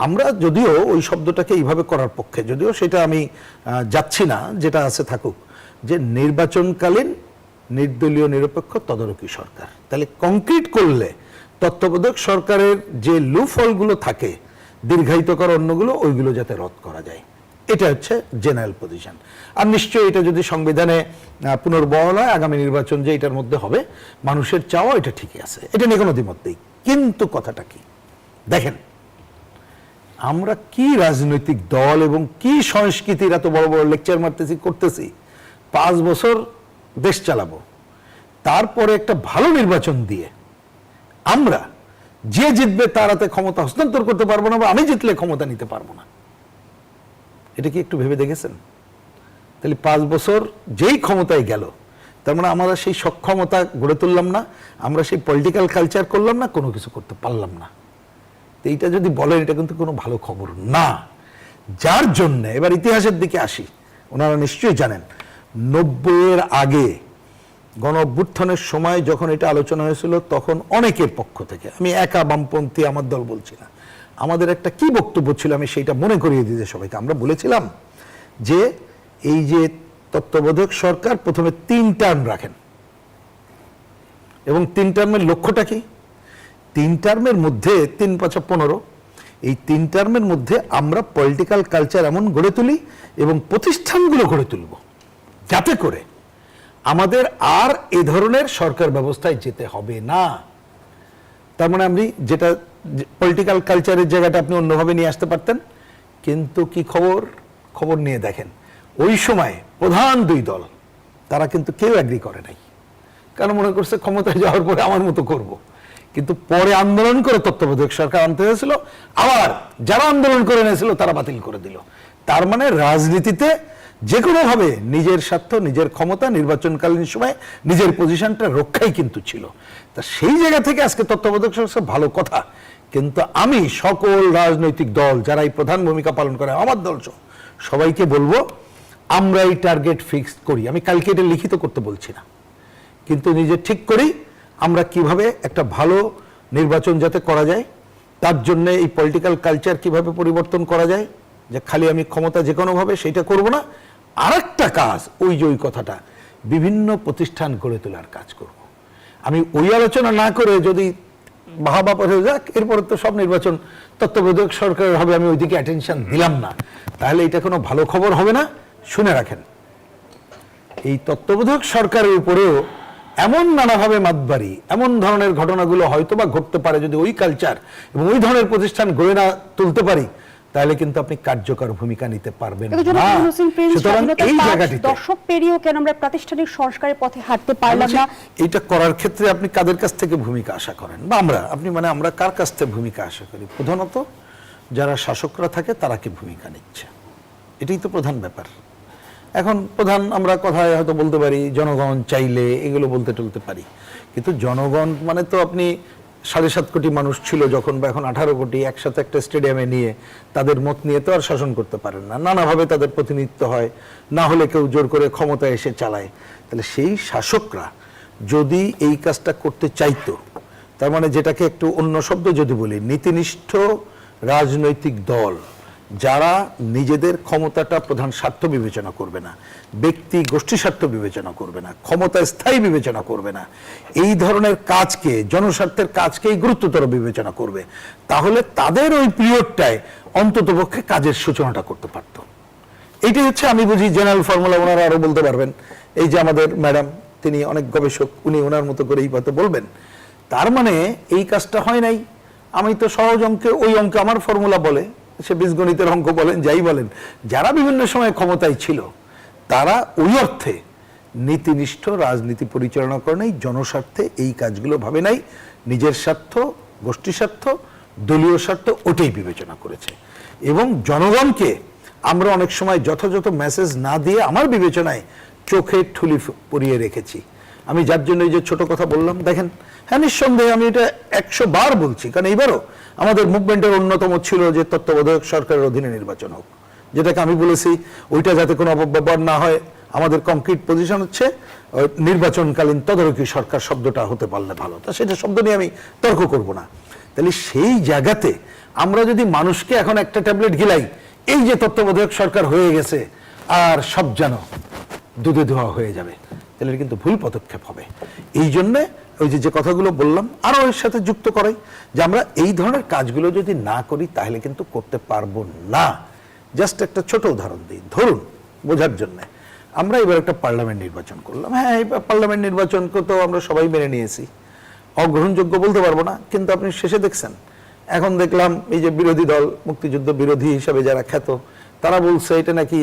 আমরা যদিও ওই শব্দটাকে এইভাবে করার পক্ষে, যদিও সেটা আমি যাচ্ছি না, যেটা আছে থাকুক, যে নির্বাচনকালীন নির্দলীয় নিরপেক্ষ তদারকি সরকার। তাহলে কংক্রিট করলে তত্ত্বাবধায়ক সরকারের যে লুফলগুলো থাকে দীর্ঘায়িত করা অন্যগুলো, ওইগুলো যাতে রদ করা যায়, এটা হচ্ছে জেনারেল পজিশন। আর নিশ্চয়ই এটা যদি সংবিধানে পুনর্বহাল হয়, আগামী নির্বাচন যে এটার মধ্যে হবে, মানুষের চাওয়া, এটা ঠিকই আছে, এটা নিয়ে কোনো দ্বিমত নেই। কিন্তু কথাটা কি দেখেন, আমরা কি রাজনৈতিক দল এবং কি সংস্কৃতির এত বড় বড় লেকচার মারতেছি করতেছি, 5 বছর দেশ চালাবো, তারপরে একটা ভালো নির্বাচন দিয়ে আমরা যে জিতবে তার হাতে ক্ষমতা হস্তান্তর করতে পারবো না, বা আমি জিতলে ক্ষমতা নিতে পারবো না। এটা কি একটু ভেবে দেখেছেন? তাহলে 5 বছর যেই ক্ষমতায় গেল, তার মানে আমরা সেই সক্ষমতা গড়ে তুললাম না, আমরা সেই পলিটিক্যাল কালচার করলাম না, কোনো কিছু করতে পারলাম না। তো এইটা যদি বলেন, এটা কিন্তু কোনো ভালো খবর না। যার জন্য এবার ইতিহাসের দিকে আসি, ওনারা নিশ্চয়ই জানেন 90-এর আগে গণ অভ্যুত্থানের সময় যখন এটা আলোচনা হয়েছিল, তখন অনেকের পক্ষ থেকে, আমি একা বামপন্থী আমার দল বলছি না, আমাদের একটা কি বক্তব্য ছিল আমি সেইটা মনে করিয়ে দিতে সবাইকে। আমরা বলেছিলাম যে এই যে তত্ত্বাবধায়ক সরকার প্রথমে 3 টার্ম রাখেন, এবং 3 টার্মের লক্ষ্যটা কি, 3 টার্মের মধ্যে 3-5-15, এই 3 টার্মের মধ্যে আমরা পলিটিক্যাল কালচার এমন গড়ে তুলি এবং প্রতিষ্ঠানগুলো গড়ে তুলব যাতে করে আমাদের আর এ ধরনের সরকার ব্যবস্থায় যেতে হবে না। তার মানে আপনি যেটা পলিটিক্যাল কালচারের জায়গাটা আপনি অন্যভাবে নিয়ে আসতে পারতেন। কিন্তু কি খবর নিয়ে দেখেন, ওই সময় প্রধান 2 দল তারা কিন্তু কেউ এগ্রি করে নাই, কারণ মনে করছে ক্ষমতায় যাওয়ার পরে আমার মতো করব। কিন্তু পরে আন্দোলন করে তত্ত্বাবধায়ক সরকার আনতে হয়েছিল, আবার যারা আন্দোলন করে নিয়েছিল তারা বাতিল করে দিল। তার মানে রাজনীতিতে যে কোনোভাবে নিজের স্বার্থ, নিজের ক্ষমতা, নির্বাচনকালীন সময় নিজের পজিশনটা রক্ষাই কিন্তু ছিল। তা সেই জায়গা থেকে আজকে তত্ত্বাবধায়ক সরকার ভালো কথা, কিন্তু আমি সকল রাজনৈতিক দল যারা এই প্রধান ভূমিকা পালন করে, আমার দল সহ সবাইকে বলবো, আমরা এই টার্গেট ফিক্স করি। আমি কালকে এটা লিখিত করতে বলছি না, কিন্তু নিজে ঠিক করি আমরা কিভাবে একটা ভালো নির্বাচন যাতে করা যায়, তার জন্য এই পলিটিক্যাল কালচার কিভাবে পরিবর্তন করা যায়, যে খালি আমি ক্ষমতা যে কোনোভাবে সেটা করব না। আরেকটা কাজ, ওই যে ওই কথাটা, বিভিন্ন প্রতিষ্ঠান গড়ে তোলার কাজ করব। আমি ওই আলোচনা না করে যদি বাহাবা হয়ে যাক, এরপরে তো সব নির্বাচন তত্ত্বাবধায়ক সরকারের হবে, আমি ওইদিকে অ্যাটেনশন দিলাম না, তাহলে এটা কোনো ভালো খবর হবে না। শুনে রাখেন, এই তত্ত্বাবধায়ক সরকারের উপরেও এমন নানাভাবে মাতবাড়ি, এমন ধরনের ঘটনাগুলো হয়তো বা ঘটতে পারে যদি ওই কালচার এবং ওই ধরনের প্রতিষ্ঠান গড়ে না তুলতে পারি, তাহলে কিন্তু আপনি কার্যকর ভূমিকা নিতে পারবেন কিন্তু না। জনাব হোসেন প্রিন্স, সুতরাং স্বাধীনতার এই 5 জায়গাটিতে দশক পেরিয়েও কেন আমরা প্রাতিষ্ঠানিক সংস্কারের পথে হাঁটতে পারলাম না? এটা করার ক্ষেত্রে আপনি কাদের কাছ থেকে ভূমিকা আশা করেন, বা আমরা কার কাছ থেকে ভূমিকা আশা করি? প্রধানত যারা শাসকরা থাকে তারা কি ভূমিকা নিচ্ছে, এটাই তো প্রধান ব্যাপার। এখন প্রধান আমরা কথায় হয়তো বলতে পারি জনগণ চাইলে এগুলো বলতে টলতে পারি, কিন্তু জনগণ মানে তো আপনি 7.5 কোটি মানুষ ছিল যখন, বা এখন 18 কোটি একসাথে একটা স্টেডিয়ামে নিয়ে তাদের মত নিয়ে তো আর শাসন করতে পারেন না, নানাভাবে তাদের প্রতিনিধিত্ব হয়, না হলে কেউ জোর করে ক্ষমতা এসে চালায়। তাহলে সেই শাসকরা যদি এই কাজটা করতে চাইতো, তার মানে যেটাকে একটু অন্য শব্দ যদি বলি, নীতিনিষ্ঠ রাজনৈতিক দল যারা নিজেদের ক্ষমতাটা প্রধান স্বার্থ বিবেচনা করবে না, ব্যক্তি গোষ্ঠী স্বার্থ বিবেচনা করবে না, ক্ষমতা স্থায়ী বিবেচনা করবে না, এই ধরনের কাজকে, জনস্বার্থের কাজকেই গুরুত্বতর বিবেচনা করবে, তাহলে তাদের ওই পিরিয়ডটায় অন্ততপক্ষে কাজের সূচনাটা করতে পারত। এইটাই হচ্ছে আমি বুঝি জেনারেল ফর্মুলা। ওনারা আরো বলতে পারবেন, এই যে আমাদের ম্যাডাম, তিনি অনেক গবেষক, উনি ওনার মতো করে এই কথা বলবেন। তার মানে এই কাজটা হয় নাই। আমি তো সহজ অঙ্কে, ওই অঙ্কে আমার ফর্মুলা বলে, সে বীজগণিতের অঙ্ক বলেন, যাই বলেন, যারা বিভিন্ন সময় ক্ষমতায় ছিল তারা ওই অর্থে নীতিনিষ্ঠ রাজনীতি পরিচালনা করে নাই, জনস্বার্থে এই কাজগুলো ভাবে নাই, নিজের স্বার্থ, গোষ্ঠী স্বার্থ, দলীয় স্বার্থ ওটাই বিবেচনা করেছে। এবং জনগণকে আমরা অনেক সময় যথাযথ মেসেজ না দিয়ে আমার বিবেচনায় চোখে ঠুলি পরিয়ে রেখেছি। আমি যার জন্য এই যে ছোট কথা বললাম, দেখেন, হ্যাঁ নিঃসন্দেহে আমি এটা 100 বার বলছি, কারণ এইবারও আমাদের মুভমেন্টের অন্যতম ছিল যে তত্ত্বাবধায়ক সরকারের অধীনে নির্বাচন হোক, যেটাকে আমি বলেছি ওইটা যাতে কোনো অপব্যবহার না হয়। আমাদের কংক্রিট পজিশন হচ্ছে নির্বাচনকালীন তদারকি সরকার শব্দটা হতে পারলে ভালো, তা সেটা শব্দ নিয়ে আমি তর্ক করব না। তাহলে সেই জায়গাতে আমরা যদি মানুষকে এখন একটা ট্যাবলেট গিলাই, এই যে তত্ত্বাবধায়ক সরকার হয়ে গেছে আর সব যেন দুধে ধোয়া হয়ে যাবে, তাহলে কিন্তু ভুল পদক্ষেপ হবে। এই জন্যে ওই যে কথাগুলো বললাম আরো এর সাথে যুক্ত করাই, যে আমরা এই ধরনের কাজগুলো যদি না করি তাহলে কিন্তু করতে পারবো না। জাস্ট একটা ছোট উদাহরণ দিই, ধরুন বোঝার জন্য, আমরা এবার একটা পার্লামেন্ট নির্বাচন করলাম। হ্যাঁ, এই পার্লামেন্ট নির্বাচনকে তো আমরা সবাই মেনে নিয়েছি, অগ্রহণযোগ্য বলতে পারবো না, কিন্তু আপনি শেষে দেখছেন, এখন দেখলাম এই যে বিরোধী দল, মুক্তিযুদ্ধ বিরোধী হিসাবে যারা খ্যাত, তারা বলছে এটা নাকি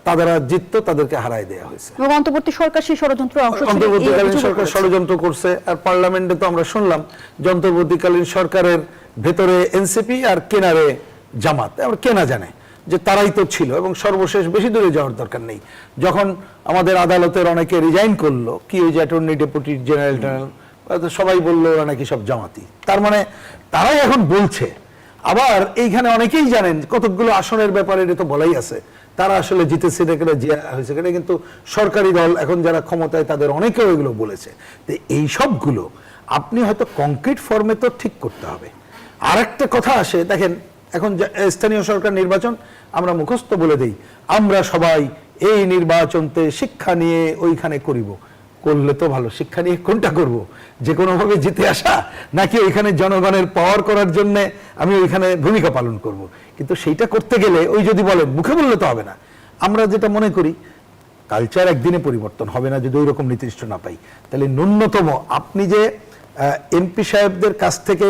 তারা জিততো, তাদেরকে হারাই দেওয়া হয়েছে। অন্তর্বর্তী সরকার সেই ষড়যন্ত্রের অংশ ছিল, অন্তর্বর্তীকালীন সরকার ষড়যন্ত্র করছে। আর পার্লামেন্টে তো আমরা শুনলাম যে অন্তর্বর্তীকালীন সরকারের ভেতরে এনসিপি আর কেনারে জামাত, আমরা কেনা জানে যে তারাই তো ছিল। এবং সর্বশেষ বেশি দূরে যাওয়ার দরকার নেই, যখন আমাদের আদালতের অনেকে রিজাইন করলো, কি ওই যে অ্যাটর্নি ডেপুটি জেনারেল সবাই বললো ওরা নাকি সব জামাতি। তার মানে তারাই এখন বলছে। আবার এইখানে অনেকেই জানেন কতগুলো আসনের ব্যাপারে এটা তো বলাই আছে, তারা আসলে জিতেছে হয়েছে, কিন্তু সরকারি দল এখন যারা ক্ষমতায় তাদের অনেকেও এগুলো বলেছে। তো এই সবগুলো আপনি হয়তো কংক্রিট ফর্মে তো ঠিক করতে হবে। আর একটা কথা আসে, দেখেন এখন স্থানীয় সরকার নির্বাচন আমরা মুখস্থ বলে দেই, আমরা সবাই এই নির্বাচনতে শিক্ষা নিয়ে ওইখানে করিব, করলে তো ভালো। শিক্ষা নিয়ে কোনটা করব? যে কোনোভাবে জিতে আসা, নাকি ওইখানে জনগণের পাওয়ার করার জন্য আমি ওইখানে ভূমিকা পালন করব? কিন্তু সেইটা করতে গেলে ওই যদি বলেন, মুখে বললে তো হবে না। আমরা যেটা মনে করি, কালচার একদিনে পরিবর্তন হবে না যদি ওই রকম নির্দিষ্ট না পাই। তাহলে ন্যূনতম আপনি যে এমপি সাহেবদের কাছ থেকে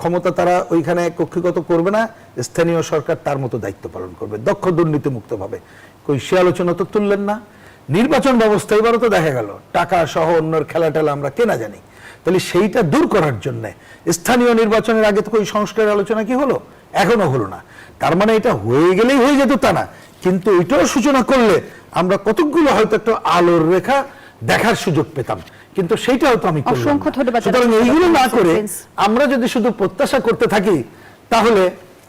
ক্ষমতা তারা ওইখানে কক্ষিগত করবে না, স্থানীয় সরকার তার মতো দায়িত্ব পালন করবে দক্ষ দুর্নীতিমুক্তভাবে। কই সে আলোচনা তো তুললেন না। নির্বাচন ব্যবস্থা এবারও তো দেখা গেল টাকা সহ অন্যের খেলাটেলা আমরা কেনা জানি। তাহলে সেইটা দূর করার জন্য স্থানীয় নির্বাচনের আগে তো ওই সংস্কারের আলোচনা কি হলো? এখনো হলো না। তার মানে এটা হয়ে গেলেই হয়ে যেত তা না, কিন্তু এটাও সূচনা করলে আমরা কতকগুলো হয়তো একটা আলোর রেখা দেখার সুযোগ পেতাম, কিন্তু সেইটাও তো আমি করলাম না। অসংখ্য ধন্যবাদ সুতরাং জানাচ্ছি এইগুলো না ডক্টর করে প্রিন্স। আমরা যদি শুধু প্রত্যাশা করতে থাকি তাহলে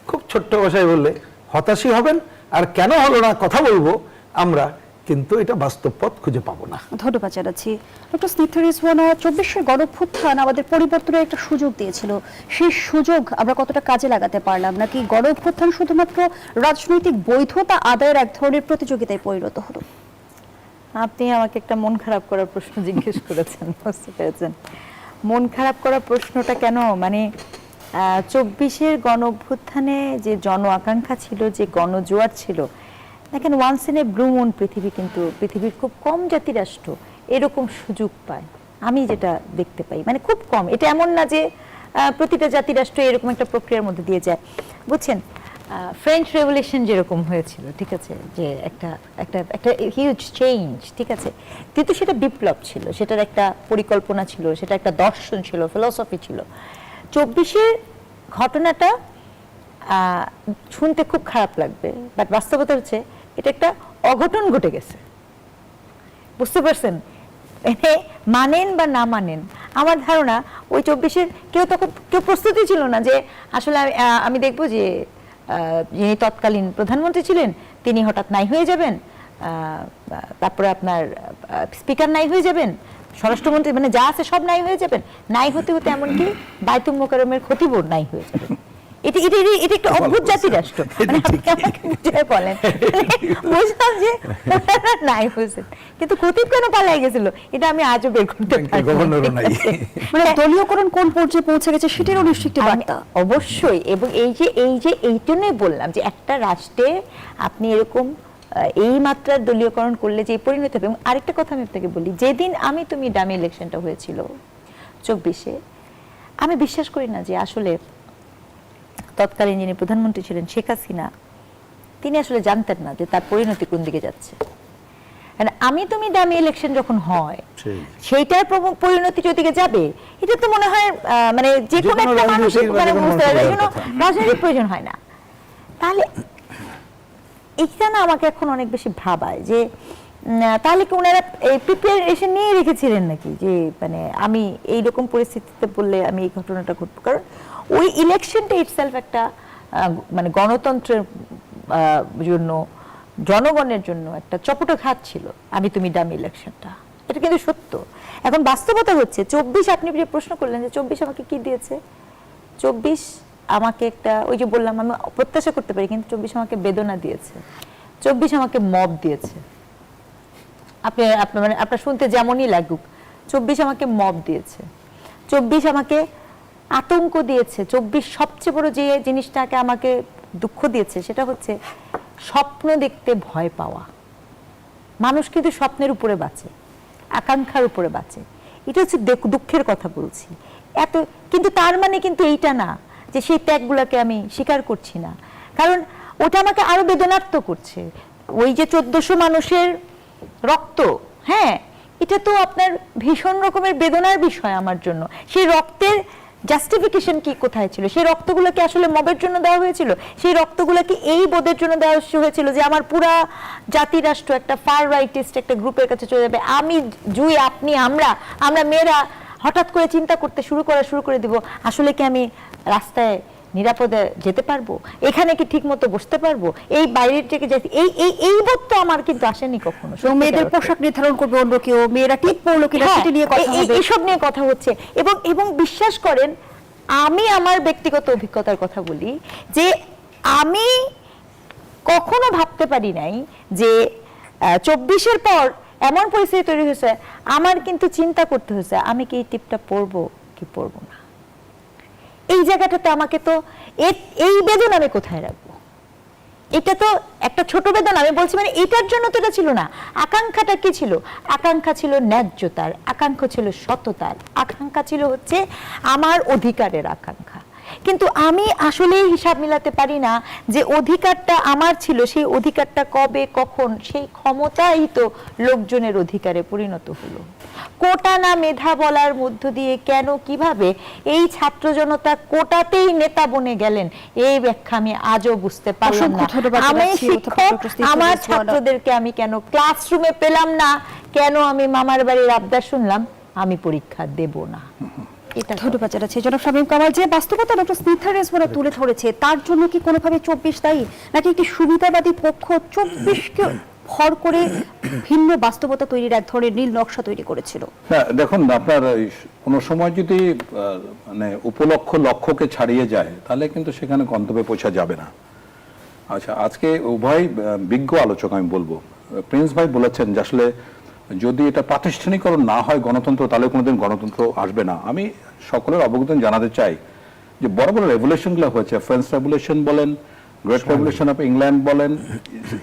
খুব ছোট্ট ভাষায় বললে হতাশই হবেন, আর কেন হলো না কথা বলবো আমরা, কিন্তু এটা বাস্তব পথ খুঁজে পাবো না। ধন্যবাদ জানাচ্ছি ডক্টর স্নিগ্ধা রিজওয়ানা। 24-এর গণঅভ্যুত্থান আমাদের পরিবর্তনের একটা সুযোগ দিয়েছিল, সেই সুযোগ আমরা কতটা কাজে লাগাতে পারলাম, নাকি গণঅভ্যুত্থান শুধুমাত্র রাজনৈতিক বৈধতা আদায়ের এক ধরনের প্রতিযোগিতায় পরিণত হলো? আপনি আমাকে একটা মন খারাপ করার প্রশ্ন জিজ্ঞেস করেছেন, বুঝতে পেরেছেন? মন খারাপ করার প্রশ্নটা কেন, মানে 24-এর গণ অভ্যুত্থানে যে জন আকাঙ্ক্ষা ছিল, যে গণজোয়ার ছিল, দেখেন once in a blue moon পৃথিবী, কিন্তু পৃথিবীর খুব কম জাতি রাষ্ট্র এরকম সুযোগ পায়, আমি যেটা দেখতে পাই, মানে খুব কম। এটা এমন না যে প্রতিটা জাতি রাষ্ট্র এরকম একটা প্রক্রিয়ার মধ্যে দিয়ে যায়, বুঝছেন? ফ্রেঞ্চ রেভলিউশন যেরকম হয়েছিল, ঠিক আছে, যে একটা একটা একটা হিউজ চেঞ্জ, ঠিক আছে, কিন্তু সেটা বিপ্লব ছিল, সেটার একটা পরিকল্পনা ছিল, সেটা একটা দর্শন ছিল, ফিলসফি ছিল। 24-এর ঘটনাটা শুনতে খুব খারাপ লাগবে, বাট বাস্তবতা হচ্ছে এটা একটা অঘটন ঘটে গেছে, বুঝতে পারছেন? মানেন বা না মানেন, আমার ধারণা ওই 24-এর কেউ প্রস্তুতি ছিল না যে আসলে আমি দেখবো যে যিনি তৎকালীন প্রধানমন্ত্রী ছিলেন তিনি হঠাৎ নাই হয়ে যাবেন, তারপরে আপনার স্পিকার নাই হয়ে যাবেন, স্বরাষ্ট্রমন্ত্রী, মানে যা আছে সব নাই হয়ে যাবেন, নাই হতে হতে এমনকি বাইতুল মোকাররমের খতিবও নাই হয়ে যাবেন। এটা একটা অদ্ভুত জাতি রাষ্ট্র, মানে আপনি আমাকে বুঝিয়ে বলেন, বুঝলাম যে নাই হয়েছেন, কিন্তু খতিব কেন পালাই গেছিল এটা আমি আজও বের করতে পারি না। মানে দলীয়করণ কোন পর্যায়ে পৌঁছে গেছে সেটারও নিশ্চিত একটি বার্তা। অবশ্যই, এবং এই জন্যই বললাম যে একটা রাষ্ট্রে আপনি এরকম এই মাত্রার দলীয়করণ করলে যে পরিণত হবে। এবং আরেকটা কথা আমি আপনাকে বলি, যেদিন তুমি ডামি ইলেকশনটা হয়েছিল 24-এ, আমি বিশ্বাস করি না যে আসলে তৎকালীন যিনি প্রধানমন্ত্রী ছিলেন শেখ হাসিনা, তিনি আসলে জানতেন না যে তার পরিণতি কোন দিকে যাচ্ছে। তুমি ডামি ইলেকশন যখন হয়, সেইটার পরিণতি যেদিকে যাবে, এটা তো মনে হয় মানে যে কোনো একটা মানুষের রাজনৈতিক প্রয়োজন হয় না। তাহলে এইটা না আমাকে এখন অনেক বেশি ভাবায় যে তাহলে কি ওনারা এই প্রিপারেশন নিয়ে রেখেছিলেন নাকি, যে মানে আমি এইরকম পরিস্থিতিতে পড়লে আমি এই ঘটনাটা ঘটবো। কারণ ওই ইলেকশনটা ইটসেলফ একটা মানে গণতন্ত্রের জন্য, জনগণের জন্য একটা চপটঘাত ছিল তুমি ডামি ইলেকশনটা, এটা কিন্তু সত্য। এখন বাস্তবতা হচ্ছে 24, আপনি যে প্রশ্ন করলেন যে 24 আমাকে কি দিয়েছে, 24 আমাকে একটা, ওই যে বললাম আমি প্রত্যাশা করতে পারি, কিন্তু 24 আমাকে বেদনা দিয়েছে, 24 আমাকে মব দিয়েছে। আপনার শুনতে যেমনই লাগুক, 24 আমাকে মব দিয়েছে, 24 আমাকে আতঙ্ক দিয়েছে। 24 সবচেয়ে বড় যে জিনিসটাকে আমাকে দুঃখ দিয়েছে সেটা হচ্ছে স্বপ্ন দেখতে ভয় পাওয়া। মানুষ কিন্তু স্বপ্নের উপরে বাঁচে, আকাঙ্ক্ষার উপরে বাঁচে, এটা হচ্ছে দুঃখের কথা বলছি। কিন্তু তার মানে কিন্তু এইটা না যে সেই ত্যাগগুলোকে আমি স্বীকার করছি না, কারণ ওটা আমাকে আরো বেদনার্ত করছে। ওই যে 1400 মানুষের রক্ত, হ্যাঁ, এটা তো আপনার ভীষণ রকমের বেদনার বিষয় আমার জন্য। সেই রক্তের জাস্টিফিকেশন কি কোথায় ছিল? সেই রক্তগুলো কি আসলে মবের জন্য দেওয়া হয়েছিল? সেই রক্তগুলো কি এই বোধের জন্য দেওয়া হয়েছিল যে আমার পুরা জাতি রাষ্ট্র একটা ফার রাইটিস্ট একটা গ্রুপের কাছে চলে যাবে, আমি জুই, আপনি, আমরা মেয়েরা হঠাৎ করে চিন্তা করতে শুরু করে দিব আসলে কি আমি রাস্তায় নিরাপদে যেতে পারবো, এখানে কি ঠিক মতো বসতে পারবো, এই বাইরের থেকে যাই, এই বোধ তো আমার কিন্তু আসেনি কখনো। মেয়েদের পোশাক নির্ধারণ করবে অন্য কেউ, মেয়েরা ঠিক পড়লো কিনা সেটা নিয়ে কথা হবে, এইসব নিয়ে কথা হচ্ছে। এবং বিশ্বাস করেন, আমি আমার ব্যক্তিগত অভিজ্ঞতার কথা বলি যে আমি কখনো ভাবতে পারি নাই যে 24-এর পর এমন পরিস্থিতি তৈরি হয়েছে, আমার কিন্তু চিন্তা করতে হয়েছে আমি কি এই টিপটা পরবো কি পরবো না। এই জায়গাটাতে আমাকে তো এই বেদনা আমি কোথায় রাখবো? এটা তো একটা ছোট বেদনা, আমি বলছি, মানে এটার জন্য তো এটা ছিল না। আকাঙ্ক্ষাটা কি ছিল? আকাঙ্ক্ষা ছিল ন্যায্যতার, আকাঙ্ক্ষা ছিল সততার, আকাঙ্ক্ষা ছিল হচ্ছে আমার অধিকারের আকাঙ্ক্ষা। কিন্তু আমি আসলে হিসাব মিলাতে পারি না যে অধিকারটা আমার ছিল, সেই অধিকারটা কবে কখন সেই ক্ষমতাই তো লোকজনের অধিকারে পরিণত হলো। কোটা না মেধা বলার মধ্য দিয়ে কেন কিভাবে এই ছাত্র জনতা কোটাতেই নেতা বনে গেলেন, এই ব্যাখ্যা আমি আজও বুঝতে পারলাম না। অসংখ্য ধন্যবাদ আমি জানাচ্ছি শিক্ষক, ডক্টর স্নিগ্ধা আমার রেজওয়ানা। ছাত্রদেরকে আমি কেন ক্লাসরুমে পেলাম না, কেন আমি মামার বাড়ির আবদার শুনলাম, আমি পরীক্ষা দেব না। এটা ধন্যবাদ জানাচ্ছি জনাব শামীম কামাল। যে বাস্তবতা ডক্টর স্নিগ্ধা রেজওয়ানা তুলে ধরেছে, তার জন্য কি কোনোভাবে 24 দায়ী, নাকি একটি সুবিধাবাদী পক্ষ 24কে ভর করে ভিন্ন বাস্তবতা তৈরির এক ধরনের নীল নকশা তৈরি করেছিল? না দেখুন, আপনার কোনো সময় যদি মানে উপলক্ষ লক্ষ্যকে ছাড়িয়ে যায় তাহলে কিন্তু সেখানে গন্তব্যে পৌঁছা যাবে না। আচ্ছা, আজকে উভয় বিজ্ঞ আলোচক আমি বলবো, প্রিন্স ভাই বলেছেন যে আসলে যদি এটা প্রাতিষ্ঠানিকরণ না হয় গণতন্ত্র, তাহলে কোনোদিন গণতন্ত্র আসবে না। আমি সকলের অবগত জানাতে চাই যে বড় বড় রেভলিউশনগুলো হয়েছে, ফ্রেঞ্চ রেভলিউশন বলেন, গ্রেট রেভলিউশন অফ ইংল্যান্ড বলেন,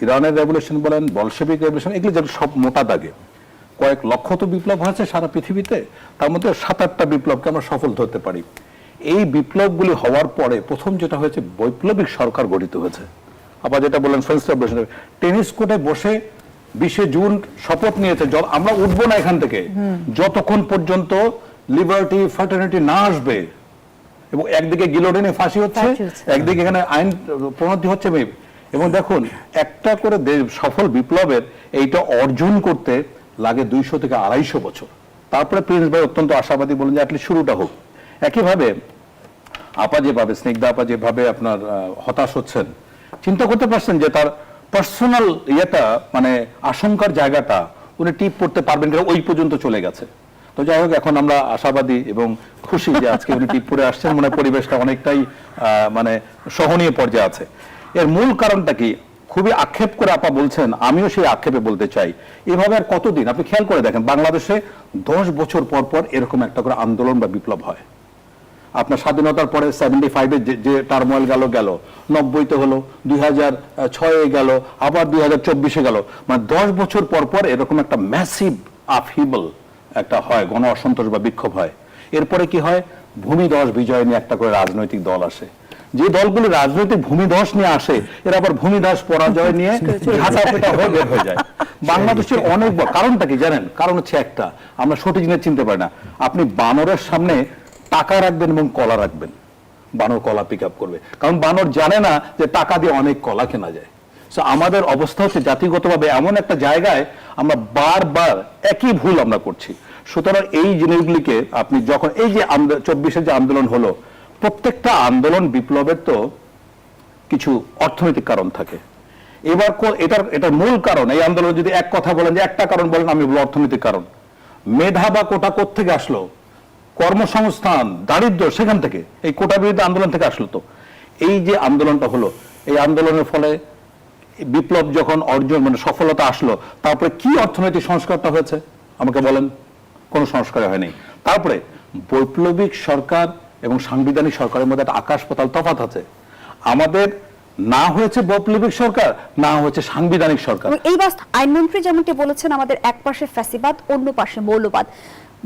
ইরানের রেভলিউশন বলেন, বলশেভিক রেভলিউশন, এগুলো যেগুলো সব মোটা দাগে কয়েক লক্ষ তো বিপ্লব হয়েছে সারা পৃথিবীতে, তার মধ্যে 7-8টা বিপ্লবকে আমরা সফল ধরতে পারি। এই বিপ্লবগুলি হওয়ার পরে প্রথম যেটা হয়েছে, বৈপ্লবিক সরকার গঠিত হয়েছে। আবার যেটা বললেন ফ্রেঞ্চ রেভলিউশন, টেনিস কোর্টে বসে 20শে জুন শপথ নিয়েছে আমরা উঠবো না এখান থেকে যতক্ষণ পর্যন্ত লিবার্টি ফ্র্যাটার্নিটি না আসবে, এবং একদিকে গিলোটিনে ফাঁসি হচ্ছে, একদিকে এখানে আইন প্রণতি হচ্ছে। এবং দেখুন, একটা করে সফল বিপ্লবের এইটা অর্জন করতে লাগে 200 থেকে 250 বছর। তারপরে প্রিন্স ভাই অত্যন্ত আশাবাদী বলেন যে অ্যাটলিস্ট শুরুটা হোক। একইভাবে আপা যেভাবে, স্নিগ্ধা আপা যেভাবে আপনার হতাশ হচ্ছেন, চিন্তা করতে পারছেন যে তার পার্সোনাল ইয়েটা মানে আশঙ্কার জায়গাটা উনি টিপ করতে পারবেন কিনা, ওই পর্যন্ত চলে গেছে। তো যাই হোক, এখন আমরা আশাবাদী এবং খুশি যে আজকে উনি টিপ করে আসছেন, মানে পরিবেশটা অনেকটাই মানে সহনীয় পর্যায়ে আছে। এর মূল কারণটা কি? খুবই আক্ষেপ করে আপা বলছেন, আমিও সেই আক্ষেপে বলতে চাই, এভাবে আর কতদিন? আপনি খেয়াল করে দেখেন, বাংলাদেশে 10 বছর পর পর এরকম একটা করে আন্দোলন বা বিপ্লব হয়। আপনার স্বাধীনতার পরে 75-এ যে টার্মোয়েল গেল, 90-তে হলো, 2006-এ গেল, আবার 2024-এ গেল, মানে 10 বছর পর পর এরকম একটা ম্যাসিভ আপহিবল একটা হয়, গণ অসন্তোষ বা বিক্ষোভ হয়। এরপরে কি হয়? ভূমিধস বিজয় নিয়ে একটা করে রাজনৈতিক দল আসে। যে দলগুলো রাজনৈতিক ভূমিধস নিয়ে আসে, এরা আবার ভূমিধস পরাজয় নিয়ে ঝাঁটাপেটা হয়ে বের হয়ে যায়। বাংলাদেশের অনেক কারণটা কি জানেন? কারণ হচ্ছে একটা, আমরা সঠিক জিনিস চিনতে পারি না। আপনি বানরের সামনে টাকা রাখবেন এবং কলা রাখবেন, বানর কলা পিক আপ করবে, কারণ বানর জানে না যে টাকা দিয়ে অনেক কলা কেনা যায়। সো আমাদের অবস্থা হচ্ছে জাতিগতভাবে এমন একটা জায়গায় আমরা বারবার একই ভুল আমরা করছি। সুতরাং এই জিনিসগুলিকে আপনি যখন এই যে 24-এর যে আন্দোলন হলো, প্রত্যেকটা আন্দোলন বিপ্লবের তো কিছু অর্থনৈতিক কারণ থাকে। এবার এটার মূল কারণ, এই আন্দোলন যদি এক কথা বলেন, যে একটা কারণ বলেন, আমি বলবো অর্থনৈতিক কারণ। মেধা বা কোটা কোত্থেকে আসলো? কর্মসংস্থান, দারিদ্র, সেখান থেকে, এই কোটা বিরোধী আন্দোলন থেকে আসলো। তো এই যে আন্দোলনটা হলো, এই আন্দোলনের ফলে বিপ্লব যখন অর্জন মানে সফলতা আসলো, তারপরে কি অর্থনৈতিক সংস্কারটা হয়েছে আমাকে বলেন? কোনো সংস্কার হয়নি। তারপরে বৈপ্লবিক সরকার এবং সাংবিধানিক সরকারের মধ্যে একটা আকাশ পাতাল তফাৎ আছে। আমাদের না হয়েছে বৈপ্লবিক সরকার, না হয়েছে সাংবিধানিক সরকার। এই আইনমন্ত্রী যেমনটি বলেছেন, আমাদের এক পাশে ফ্যাসিবাদ, অন্য পাশে মৌলবাদ।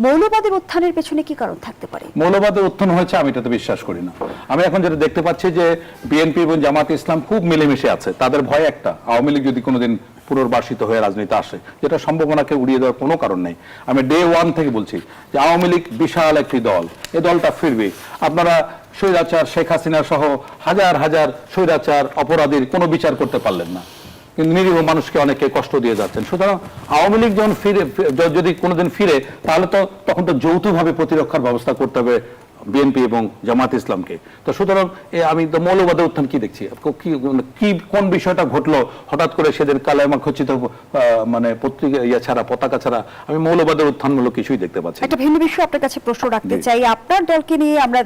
মৌলবাদের উত্থানের পেছনে কি কারণ থাকতে পারে? মৌলবাদের উত্থান হয়েছে আমি এটাতে বিশ্বাস করি না। আমি এখন যেটা দেখতে পাচ্ছি যে বিএনপি এবং জামাত ইসলাম খুব মিলেমিশে আছে। তাদের ভয় একটা, আওয়ামী লীগ যদি কোনোদিন পুনর্বাসিত হয়ে রাজনীতি আসে, যেটা সম্ভাবনাকে উড়িয়ে দেওয়ার কোনো কারণ নেই। আমি ডে 1 থেকে বলছি যে আওয়ামী লীগ বিশাল একটি দল, এই দলটা ফিরবে। আপনারা স্বৈরাচার শেখ হাসিনা সহ হাজার হাজার স্বৈরাচার অপরাধীর কোনো বিচার করতে পারলেন না, কিন্তু নিরীহ মানুষকে অনেকে কষ্ট দিয়ে যাচ্ছেন। সুতরাং আওয়ামী লীগ যখন যদি কোনোদিন ফিরে, তাহলে তো তখন তো যৌথভাবে প্রতিরক্ষার ব্যবস্থা করতে হবে বিএনপি এবং জামাত ইসলামকে। তো সুতরাং আমি তো মৌলবাদের উত্থান কি দেখছি, কি কোন বিষয়টা ঘটলো হঠাৎ করে সেদিন কালেমা খচিত মানে পত্রিকা ছাড়া, পতাকা ছাড়া আমি মৌলবাদের উত্থানমূলক কিছুই দেখতে পাচ্ছি। একটা ভিন্ন বিষয় আপনার কাছে প্রশ্ন রাখতে চাই। আপনার দলকে নিয়ে আমরা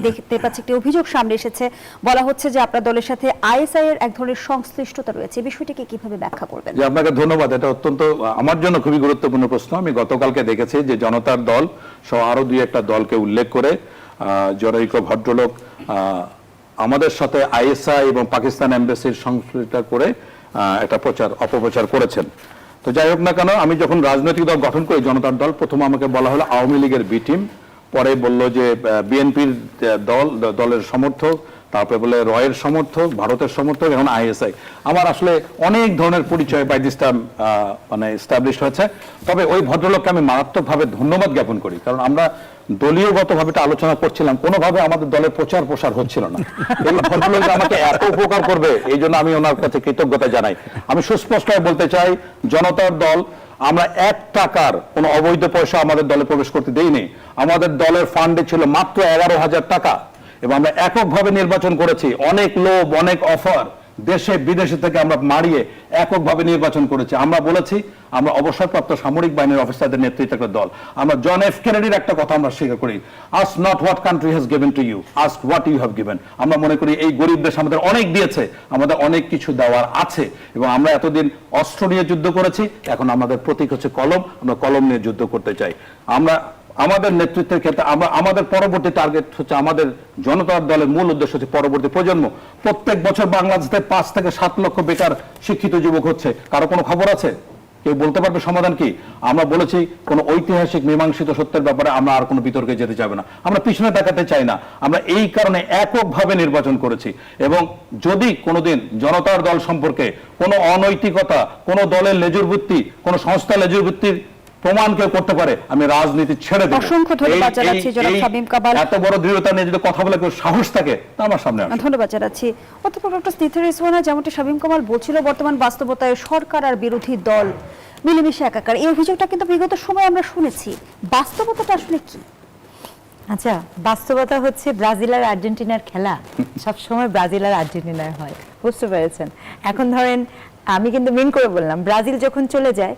দেখতে পাচ্ছি একটি অভিযোগ সামনে এসেছে, বলা হচ্ছে যে আপনার দলের সাথে আইএসআই এর এক ধরনের সংশ্লিষ্টতা রয়েছে। এই বিষয়টিকে কিভাবে ব্যাখ্যা করবেন? যে আপনাকে ধন্যবাদ, এটা অত্যন্ত আমার জন্য খুবই গুরুত্বপূর্ণ প্রশ্ন। আমি গতকালকে দেখেছি যে জনতার দল সহ আরো 2-1টা দলকে উল্লেখ করে জনৈক ভদ্রলোক আমাদের সাথে আইএসআই এবং পাকিস্তান এমবাসির সংশ্লিষ্ট করে একটা অপপ্রচার করেছেন। তো যাই হোক না কেন, আমি যখন রাজনৈতিক দল গঠন করি জনতার দল, প্রথমে আমাকে বলা হলো আওয়ামী লীগের বি টিম, পরে বলল যে বিএনপির দলের সমর্থক, তারপরে বলে রয়ের সমর্থক, ভারতের সমর্থক, এখন আইএসআই। আমার আসলে অনেক ধরনের পরিচয় বাই দিস টাইম মানে এস্টাবলিশ হয়েছে। তবে ওই ভদ্রলোককে আমি মারাত্মকভাবে ধন্যবাদ জ্ঞাপন করি, কারণ আমরা দলীয়গতভাবে এটা আলোচনা করছিলাম, কোনোভাবে আমাদের দলের প্রচার প্রসার হচ্ছিল না। এই ভদ্রলোক যে আমাকে এত উপকার করবে, এই জন্য আমি ওনার কাছে কৃতজ্ঞতা জানাই। আমি সুস্পষ্টভাবে বলতে চাই, জনতার দল আমরা 1 টাকার কোনো অবৈধ পয়সা আমাদের দলে প্রবেশ করতে দেইনি। আমাদের দলের ফান্ডে ছিল মাত্র 11,000 টাকা, এবং আমরা এককভাবে নির্বাচন করেছি। অনেক লোভ, অনেক অফার দেশে বিদেশে থেকে আমরা মারিয়ে এককভাবে নির্বাচন করেছি। আমরা বলেছি আমরা অবসরপ্রাপ্ত সামরিক বাহিনীর অফিসারদের নেতৃত্বে একটা দল। আমরা জন এফ কেনেডির একটা কথা আমরা স্বীকার করি, ask not what country has given to you, ask what you have given. আমরা মনে করি এই গরিব দেশ আমাদের অনেক দিয়েছে, আমাদের অনেক কিছু দেওয়ার আছে, এবং আমরা এতদিন অস্ত্র নিয়ে যুদ্ধ করেছি, এখন আমাদের প্রতীক হচ্ছে কলম, আমরা কলম নিয়ে যুদ্ধ করতে চাই। আমরা আমাদের নেতৃত্বের ক্ষেত্রে আমাদের পরবর্তী টার্গেট হচ্ছে, আমাদের জনতার দলের মূল উদ্দেশ্য হচ্ছে পরবর্তী প্রজন্ম। প্রত্যেক বছর বাংলাদেশে 5 থেকে 7 লক্ষ বেকার শিক্ষিত যুবক হচ্ছে। কারো কোনো খবর আছে? কেউ বলতে পারবে সমাধান কি? আমরা বলেছি কোন ঐতিহাসিক মীমাংসিত সত্যের ব্যাপারে আমরা আর কোনো বিতর্কে যেতে চাইব না, আমরা পিছনে তাকাতে চাই না। আমরা এই কারণে এককভাবে নির্বাচন করেছি, এবং যদি কোনোদিন জনতার দল সম্পর্কে কোনো অনৈতিকতা, কোনো দলের লেজুর ভিত্তি, কোনো সংস্থা লেজুর ভিত্তির প্রমাণ কেউ করতে পারে, আমি রাজনীতি ছেড়ে দেব। অসংখ্য ধন্যবাদ জানাচ্ছি জনাব শামীম কামাল। এত বড় দৃঢ়তা নিয়ে যদি কথা বলে কেউ সাহস থাকে, তা আমার সামনে আসে। ধন্যবাদ জানাচ্ছি। অধ্যাপক ডক্টর স্নিগ্ধা রিজওয়ানা, যেমনটি শামীম কামাল বলছিল, বর্তমান বাস্তবতায় সরকার আর বিরোধী দল মিলেমিশে একাকার, এই অভিযোগটা কিন্তু বিগত সময় আমরা শুনেছি। বাস্তবতাটা আসলে কি? আচ্ছা, বাস্তবতা হচ্ছে ব্রাজিল আর আর্জেন্টিনার খেলা সবসময় ব্রাজিল আর আর্জেন্টিনার হয়, বুঝতে পেরেছেন? এখন ধরেন, আমি কিন্তু মিন করে বললাম, ব্রাজিল যখন চলে যায়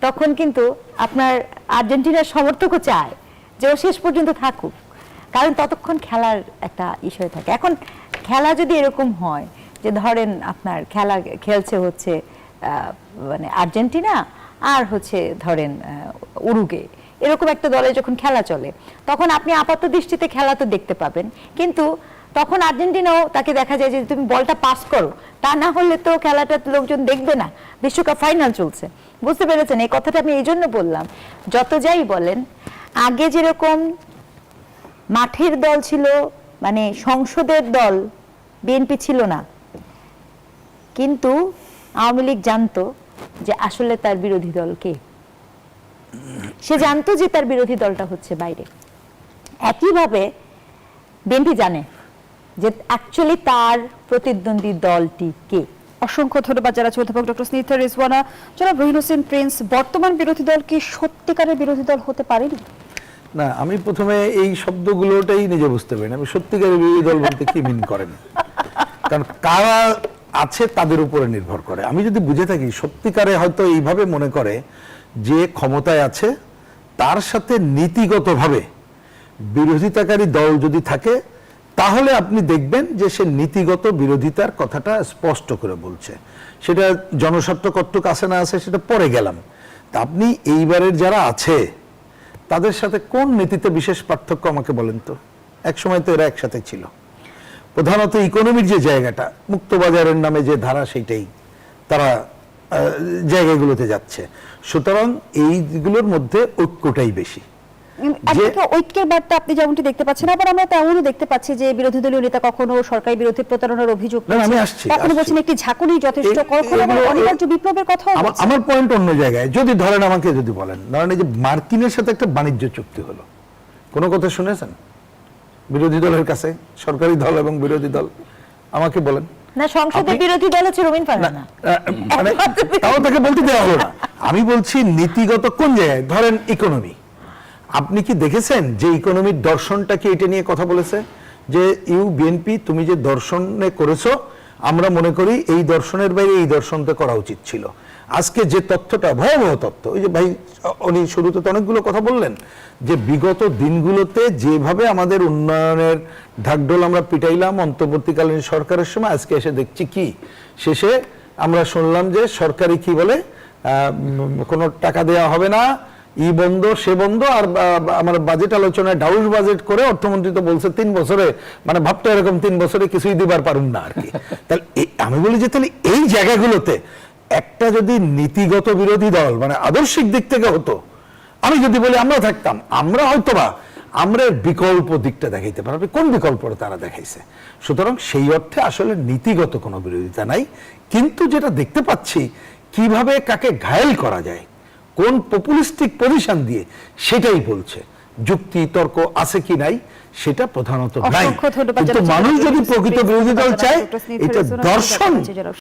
তখন কিন্তু আপনার আর্জেন্টিনার সমর্থকও চায় যে ও শেষ পর্যন্ত থাকুক, কারণ ততক্ষণ খেলার একটা ইস্যু থাকে। এখন খেলা যদি এরকম হয় যে ধরেন আপনার খেলা খেলছে হচ্ছে মানে আর্জেন্টিনা আর হচ্ছে ধরেন উরুগুয়ে, এরকম একটা দলে যখন খেলা চলে, তখন আপনি আপাত দৃষ্টিতে খেলা তো দেখতে পাবেন, কিন্তু তখন আর্জেন্টিনাও তাকে দেখা যায় যে তুমি বলটা পাস করো, তা না হলে তো খেলাটা লোকজন দেখবে না। বিশ্বকাপ ফাইনাল চলছে, বুঝতে পেরেছেন? এই কথাটা আমি এই জন্য বললাম, যত যাই বলেন, আগে যেরকম মাঠের দল ছিল, মানে সংসদের দল বিএনপি ছিল না, কিন্তু আওয়ামী লীগ জানতো যে আসলে তার বিরোধী দল কে, সে জানতো যে তার বিরোধী দলটা হচ্ছে বাইরে। একইভাবে বিএনপি জানে যে অ্যাকচুয়ালি তার প্রতিদ্বন্দ্বী দলটি কে। অসংখ্য ধন্যবাদ জানাচ্ছি অধ্যাপক ডক্টর স্নিগ্ধা রিজওয়ানা। জনাব রহিন হোসেন প্রিন্স, বর্তমান বিরোধী দল কি সত্যিকারের বিরোধী দল হতে পারেনি? না, আমি প্রথমে এই শব্দগুলোটাই নিজে বুঝতে পারি না, আমি সত্যিকারের বিরোধী দল বলতে কি মিন করেন, কারণ কারা আছে তাদের উপরে নির্ভর করে। আমি যদি বুঝে থাকি সত্যিকারে হয়তো এইভাবে মনে করে যে ক্ষমতায় আছে তার সাথে নীতিগতভাবে বিরোধিতাকারী দল যদি থাকে, তাহলে আপনি দেখবেন যে সে নীতিগত বিরোধিতার কথাটা স্পষ্ট করে বলছে। সেটা জনস্বার্থ কতটুক আছে না আছে সেটা পরে গেলাম। তা আপনি এইবারের যারা আছে তাদের সাথে কোন নীতিতে বিশেষ পার্থক্য আমাকে বলেন তো? এক সময় তো এরা একসাথে ছিল, প্রধানত ইকোনমির যে জায়গাটা, মুক্তবাজারের নামে যে ধারা, সেইটাই তারা জায়গাগুলোতে যাচ্ছে। সুতরাং এইগুলোর মধ্যে ঐক্যটাই বেশি। একদিকে ঐক্যের বার্তা আপনি যেমনটি দেখতে পাচ্ছেন, আবার আমরা তেমনও দেখতে পাচ্ছি যে বিরোধী দলীয় নেতা কখনো সরকারি বিরোধী প্রতারণার অভিযোগ কখনো বলছেন একটি ঝাঁকুনি যথেষ্ট, কখনো আবার অনিবার্য বিপ্লবের কথা। আমার পয়েন্ট অন্য জায়গায়। যদি ধরেন, আমাকে যদি বলেন, ধরেন এই যে মার্কিনের সাথে একটা বাণিজ্য চুক্তি হলো, কোনো কথা শুনেছেন বিরোধী দলের কাছে? সরকারি দল এবং বিরোধী দল, আমাকে বলেন। না, সংসদে বিরোধী দল হচ্ছে রবিন ফারহানা, মানে তাও তাকে বলতে দেওয়া হলো না। আমি বলছি নীতিগত কোন জায়গায়। ধরেন ইকোনমি, আপনি কি দেখেছেন যে ইকোনমির দর্শনটা কি এটা নিয়ে কথা বলেছে যে বিএনপি তুমি যে দর্শনে করেছো, আমরা মনে করি এই দর্শনের বাইরে এই দর্শনটা করা উচিত ছিল। আজকে যে তথ্যটা, ভয়াবহ তথ্য, ওই যে ভাই উনি শুরুতে তো অনেকগুলো কথা বললেন যে বিগত দিনগুলোতে যেভাবে আমাদের উন্নয়নের ঢাকঢোল আমরা পিটাইলাম অন্তর্বর্তীকালীন সরকারের সময়, আজকে এসে দেখছি কি শেষে আমরা শুনলাম যে সরকারি কি বলে কোনো টাকা দেওয়া হবে না, ই বন্ধ সে বন্ধ, আর আমার বাজেট আলোচনায় ডাউস বাজেট করে অর্থমন্ত্রী তো বলছে 3 বছরে, মানে ভাবটা এরকম 3 বছরে কিছুই দিবার পারুন না আর কি। তাহলে আমি বলি যে তাহলে এই জায়গাগুলোতে একটা যদি নীতিগত বিরোধী দল, মানে আদর্শিক দিক থেকে হতো, আমি যদি বলি আমরা থাকতাম, আমরা হয়তোবা আমরা এর বিকল্প দিকটা দেখাইতে পারবে, কোন বিকল্পটা তারা দেখাইছে। সুতরাং সেই অর্থে আসলে নীতিগত কোনো বিরোধিতা নাই, কিন্তু যেটা দেখতে পাচ্ছি কিভাবে কাকে ঘায়েল করা যায়, কোন পপুলিস্টিক পজিশন দিয়ে, সেটাই বলছে। যুক্তি তর্ক আছে কি নাই সেটা প্রধানত নাই, অসংখ্য ধন্যবাদ কিন্তু জানাচ্ছি মানুষ যদি ডক্টর প্রকৃত বিরোধী দল চায়, ডক্টর স্নিগ্ধা এটা রেজওয়ানা, দর্শন জনাব